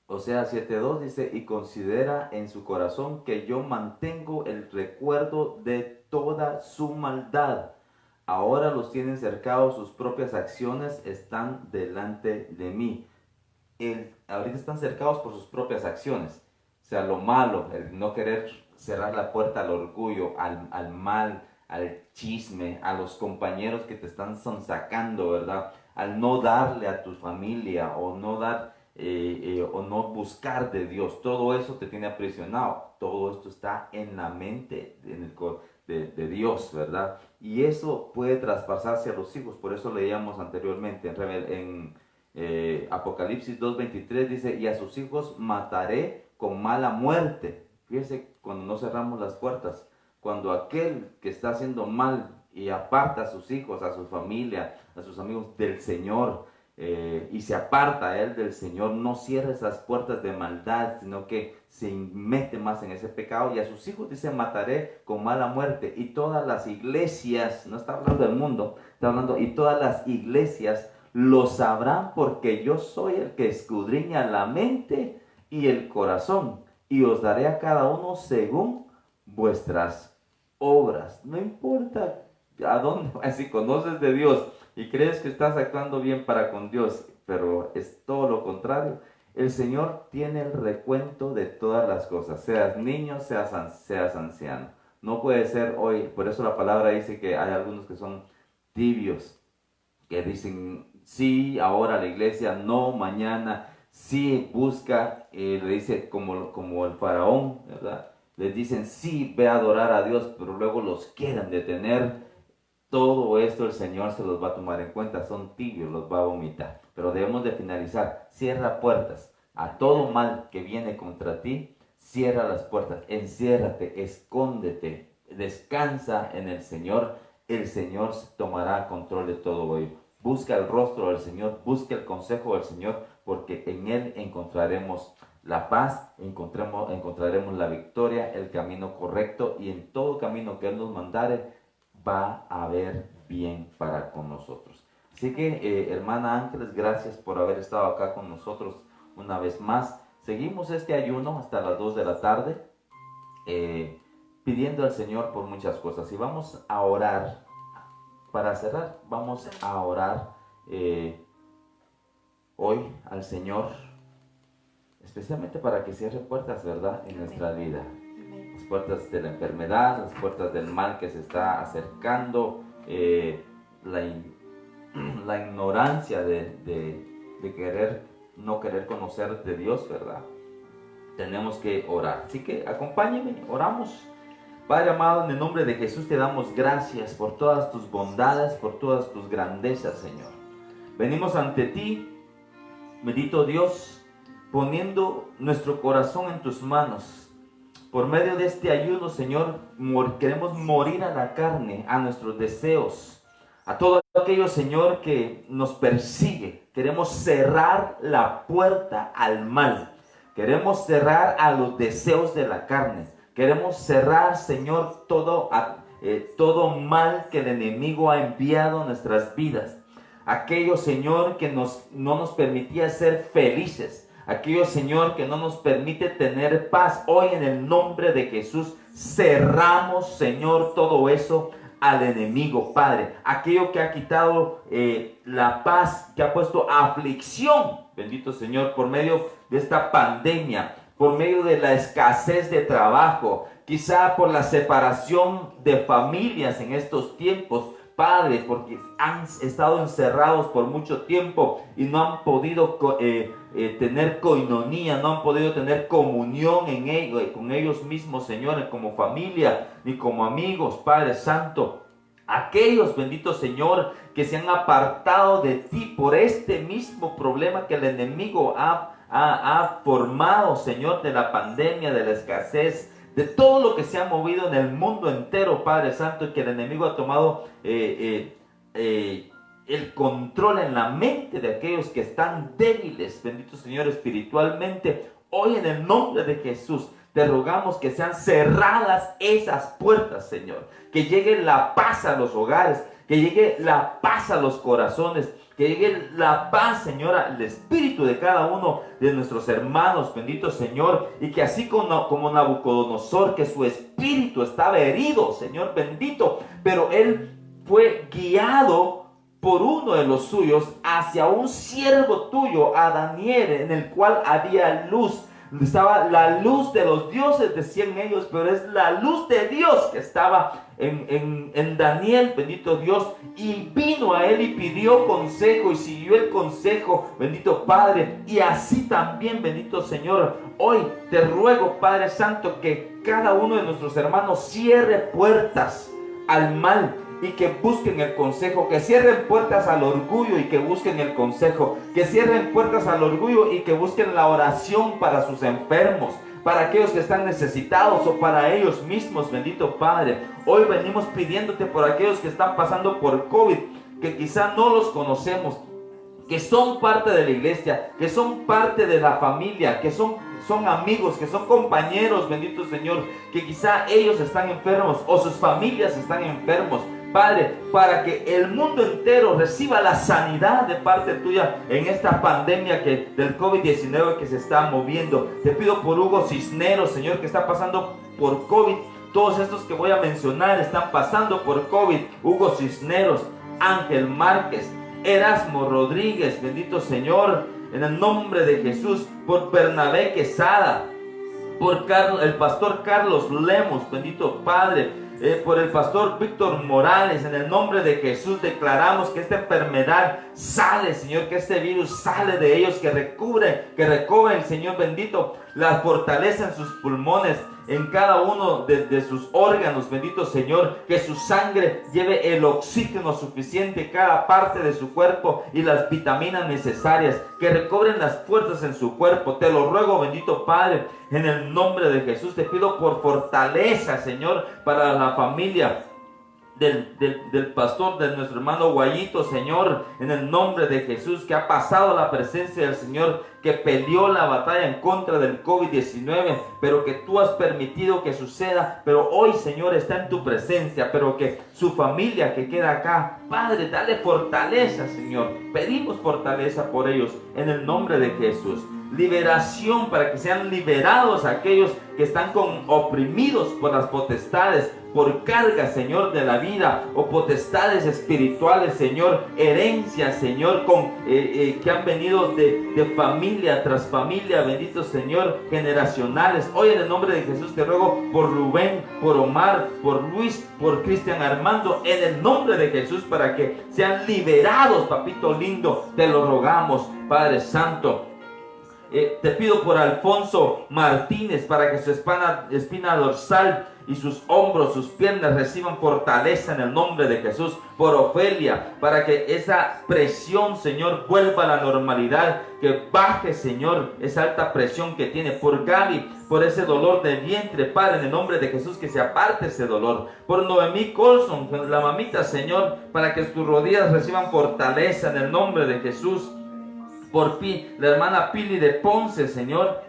Oseas 7:2 dice, y considera en su corazón que yo mantengo el recuerdo de toda su maldad. Ahora los tienen cercados, sus propias acciones están delante de mí. Ahorita están cercados por sus propias acciones. O sea, lo malo, el no querer cerrar la puerta al orgullo, al mal, al chisme, a los compañeros que te están sonsacando, ¿verdad? Al no darle a tu familia o no dar o no buscar de Dios. Todo eso te tiene aprisionado. Todo esto está en la mente, de Dios, ¿verdad? Y eso puede traspasarse a los hijos. Por eso leíamos anteriormente en Apocalipsis 2:23 dice, y a sus hijos mataré con mala muerte. Fíjense, cuando no cerramos las puertas cuando aquel que está haciendo mal y aparta a sus hijos, a su familia, a sus amigos del Señor, y se aparta a él del Señor, no cierra esas puertas de maldad, sino que se mete más en ese pecado, y a sus hijos dice: mataré con mala muerte. Y todas las iglesias, no está hablando del mundo, está hablando, y todas las iglesias lo sabrán, porque yo soy el que escudriña la mente y el corazón, y os daré a cada uno según vuestras obras. No importa a dónde vas, si conoces de Dios y crees que estás actuando bien para con Dios, pero es todo lo contrario, el Señor tiene el recuento de todas las cosas, seas niño, seas anciano. No puede ser hoy, por eso la palabra dice que hay algunos que son tibios, que dicen sí ahora a la iglesia, no mañana, sí busca, le dice como el faraón, ¿verdad? Les dicen sí, ve a adorar a Dios, pero luego los quieren detener. Todo esto el Señor se los va a tomar en cuenta, son tibios, los va a vomitar. Pero debemos de finalizar: cierra puertas a todo mal que viene contra ti, cierra las puertas, enciérrate, escóndete, descansa en el Señor tomará control de todo ello. Busca el rostro del Señor, busca el consejo del Señor, porque en Él encontraremos la paz, encontraremos la victoria, el camino correcto, y en todo camino que Él nos mandare, va a haber bien para con nosotros. Así que, hermana Ángeles, gracias por haber estado acá con nosotros una vez más. Seguimos este ayuno hasta las 2 de la tarde, pidiendo al Señor por muchas cosas. Y vamos a orar, para cerrar, vamos a orar hoy al Señor, especialmente para que cierre puertas, ¿verdad?, en nuestra vida. Las puertas de la enfermedad, las puertas del mal que se está acercando, la ignorancia de no querer conocer de Dios, ¿verdad? Tenemos que orar. Así que acompáñenme, oramos. Padre amado, en el nombre de Jesús te damos gracias por todas tus bondades, por todas tus grandezas, Señor. Venimos ante ti, bendito Dios, poniendo nuestro corazón en tus manos. Por medio de este ayuno, Señor, queremos morir a la carne, a nuestros deseos, a todo aquello, Señor, que nos persigue. Queremos cerrar la puerta al mal. Queremos cerrar a los deseos de la carne. Queremos cerrar, Señor, todo mal que el enemigo ha enviado a nuestras vidas. Aquello, Señor, que no nos permitía ser felices. Aquello, Señor, que no nos permite tener paz. Hoy, en el nombre de Jesús, cerramos, Señor, todo eso al enemigo, Padre. Aquello que ha quitado la paz, que ha puesto aflicción, bendito Señor, por medio de esta pandemia, por medio de la escasez de trabajo, quizá por la separación de familias en estos tiempos, Padre, porque han estado encerrados por mucho tiempo y no han podido tener coinonía, no han podido tener comunión con ellos mismos, Señor, como familia ni como amigos, Padre Santo. Aquellos, bendito Señor, que se han apartado de ti por este mismo problema que el enemigo ha formado, Señor, de la pandemia, de la escasez, de todo lo que se ha movido en el mundo entero, Padre Santo, y que el enemigo ha tomado el control en la mente de aquellos que están débiles, bendito Señor, espiritualmente. Hoy, en el nombre de Jesús, te rogamos que sean cerradas esas puertas, Señor, que llegue la paz a los hogares, que llegue la paz a los corazones, que llegue la paz, Señor, al espíritu de cada uno de nuestros hermanos, bendito Señor, y que así como Nabucodonosor, que su espíritu estaba herido, Señor bendito, pero él fue guiado por uno de los suyos hacia un siervo tuyo, a Daniel, en el cual había luz. Estaba la luz de los dioses, decían ellos, pero es la luz de Dios que estaba en Daniel, bendito Dios, y vino a él y pidió consejo y siguió el consejo, bendito Padre, y así también, bendito Señor, hoy te ruego, Padre Santo, que cada uno de nuestros hermanos cierre puertas al mal y que busquen el consejo, que cierren puertas al orgullo y que busquen el consejo, que cierren puertas al orgullo y que busquen la oración para sus enfermos. para aquellos que están necesitados o para ellos mismos, bendito Padre. Hoy venimos pidiéndote por aquellos que están pasando por COVID, que quizá no los conocemos, que son parte de la iglesia, que son parte de la familia, que son amigos, que son compañeros, bendito Señor, que quizá ellos están enfermos o sus familias están enfermos. Padre, para que el mundo entero reciba la sanidad de parte tuya en esta pandemia del COVID-19 que se está moviendo. Te pido por Hugo Cisneros, Señor, que está pasando por COVID. Todos estos que voy a mencionar están pasando por COVID. Hugo Cisneros, Ángel Márquez, Erasmo Rodríguez, bendito Señor, en el nombre de Jesús, por Bernabé Quesada, por el pastor Carlos Lemos, bendito Padre, por el pastor Víctor Morales, en el nombre de Jesús declaramos que esta enfermedad sale, Señor, que este virus sale de ellos, que recobren, Señor bendito, la fortaleza en sus pulmones, en cada uno de sus órganos, bendito Señor, que su sangre lleve el oxígeno suficiente en cada parte de su cuerpo y las vitaminas necesarias, que recobren las fuerzas en su cuerpo. Te lo ruego, bendito Padre, en el nombre de Jesús. Te pido por fortaleza, Señor, para la familia del pastor, de nuestro hermano Guayito, Señor, en el nombre de Jesús, que ha pasado a la presencia del Señor, que peleó la batalla en contra del COVID-19, pero que tú has permitido que suceda, pero hoy, Señor, está en tu presencia, pero que su familia que queda acá, Padre, dale fortaleza, Señor. Pedimos fortaleza por ellos, en el nombre de Jesús. Liberación para que sean liberados aquellos que están oprimidos por las potestades, por cargas, Señor, de la vida, o potestades espirituales, Señor, herencias, Señor, que han venido de familia tras familia, bendito Señor, generacionales. Hoy en el nombre de Jesús te ruego por Rubén, por Omar, por Luis, por Cristian Armando, en el nombre de Jesús, para que sean liberados, papito lindo, te lo rogamos, Padre Santo. Te pido por Alfonso Martínez, para que su espina dorsal y sus hombros, sus piernas reciban fortaleza en el nombre de Jesús. Por Ofelia, para que esa presión, Señor, vuelva a la normalidad, que baje, Señor, esa alta presión que tiene. Por Gaby, por ese dolor de vientre, Padre, en el nombre de Jesús, que se aparte ese dolor. Por Noemí Colson, la mamita, Señor, para que sus rodillas reciban fortaleza en el nombre de Jesús. Por la hermana Pili de Ponce, Señor,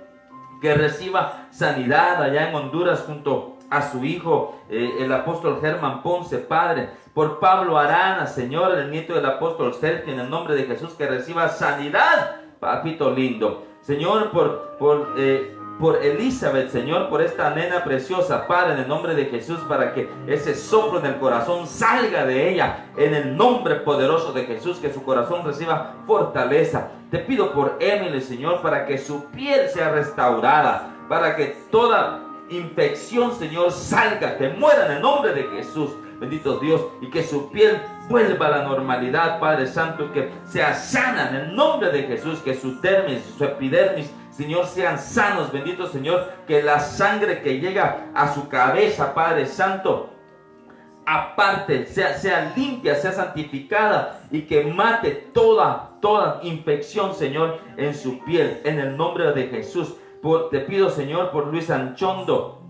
que reciba sanidad allá en Honduras junto a su hijo, el apóstol Germán Ponce, Padre. Por Pablo Arana, Señor, el nieto del apóstol Sergio, en el nombre de Jesús, que reciba sanidad, papito lindo. Señor, por Elizabeth, Señor, por esta nena preciosa, Padre, en el nombre de Jesús, para que ese soplo en el corazón salga de ella, en el nombre poderoso de Jesús, que su corazón reciba fortaleza. Te pido por Emily, Señor, para que su piel sea restaurada, para que toda infección, Señor, salga, que muera en el nombre de Jesús, bendito Dios, y que su piel vuelva a la normalidad, Padre Santo, que sea sana en el nombre de Jesús, que su dermis, su epidermis, Señor, sean sanos, bendito Señor, que la sangre que llega a su cabeza, Padre Santo, aparte, sea limpia, sea santificada, y que mate toda infección, Señor, en su piel, en el nombre de Jesús. Te pido, Señor, por Luis Anchondo,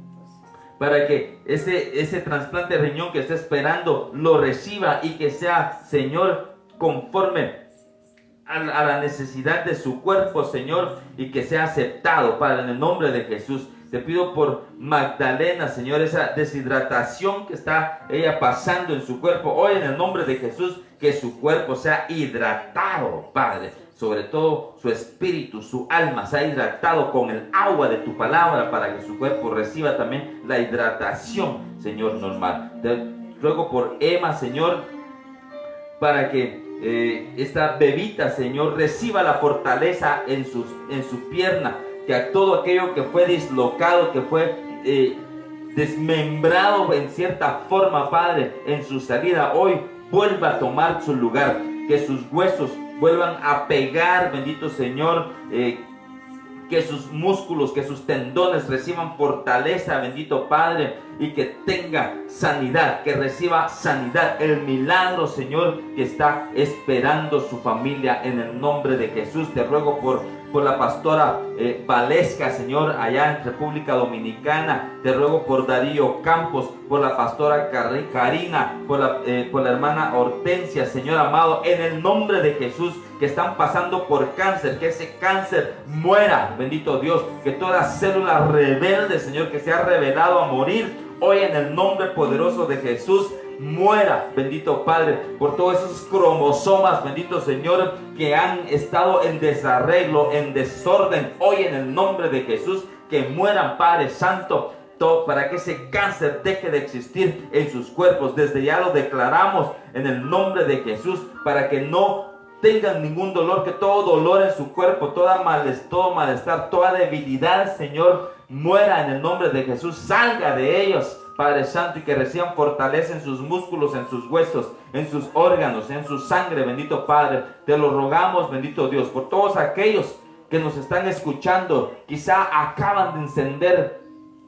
para que ese trasplante de riñón que está esperando lo reciba, y que sea, Señor, conforme a la necesidad de su cuerpo, Señor, y que sea aceptado, Padre, en el nombre de Jesús. Te pido por Magdalena, Señor, esa deshidratación que está ella pasando en su cuerpo. Hoy, en el nombre de Jesús, que su cuerpo sea hidratado, Padre. Sobre todo su espíritu, su alma sea hidratado con el agua de tu palabra, para que su cuerpo reciba también la hidratación, Señor, normal. Te ruego por Emma, Señor, para que esta bebita, Señor, reciba la fortaleza en su pierna, que a todo aquello que fue dislocado, que fue desmembrado en cierta forma, Padre, en su salida, hoy vuelva a tomar su lugar, que sus huesos vuelvan a pegar, bendito Señor, que sus músculos, que sus tendones reciban fortaleza, bendito Padre, y que tenga sanidad, que reciba sanidad, el milagro, Señor, que está esperando su familia, en el nombre de Jesús. Te ruego por por la pastora Valesca, Señor, allá en República Dominicana. Te ruego por Darío Campos, por la pastora Karina, por la hermana Hortensia, Señor amado, en el nombre de Jesús, que están pasando por cáncer, que ese cáncer muera, bendito Dios, que toda célula rebelde, Señor, que se ha revelado a morir, hoy en el nombre poderoso de Jesús, muera, bendito Padre, por todos esos cromosomas, bendito Señor, que han estado en desarreglo, en desorden, hoy en el nombre de Jesús, que mueran, Padre Santo, para que ese cáncer deje de existir en sus cuerpos. Desde ya lo declaramos en el nombre de Jesús, para que no tengan ningún dolor, que todo dolor en su cuerpo, todo malestar, toda debilidad, Señor, muera en el nombre de Jesús, salga de ellos, Padre Santo, y que reciban fortaleza en sus músculos, en sus huesos, en sus órganos, en su sangre, bendito Padre. Te lo rogamos, bendito Dios, por todos aquellos que nos están escuchando, quizá acaban de encender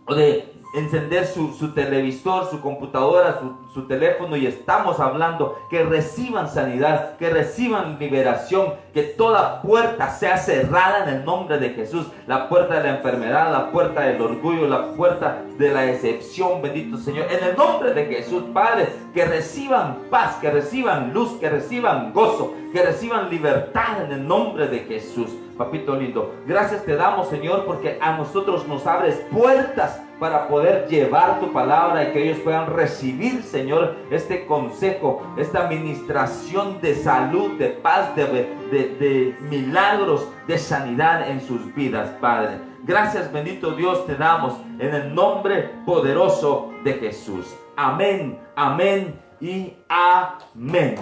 o de encender su televisor, su computadora, su teléfono, y estamos hablando, que reciban sanidad, que reciban liberación, que toda puerta sea cerrada en el nombre de Jesús, la puerta de la enfermedad, la puerta del orgullo, la puerta de la decepción, bendito Señor, en el nombre de Jesús, Padre, que reciban paz, que reciban luz, que reciban gozo, que reciban libertad en el nombre de Jesús. Papito lindo, gracias te damos, Señor, porque a nosotros nos abres puertas para poder llevar tu palabra y que ellos puedan recibir, Señor, este consejo, esta administración de salud, de paz, de milagros, de sanidad en sus vidas, Padre. Gracias, bendito Dios, te damos en el nombre poderoso de Jesús. Amén, amén y amén.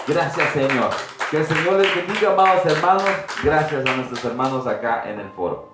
Gracias, Señor. Que el Señor les bendiga, amados hermanos. Gracias a nuestros hermanos acá en el foro.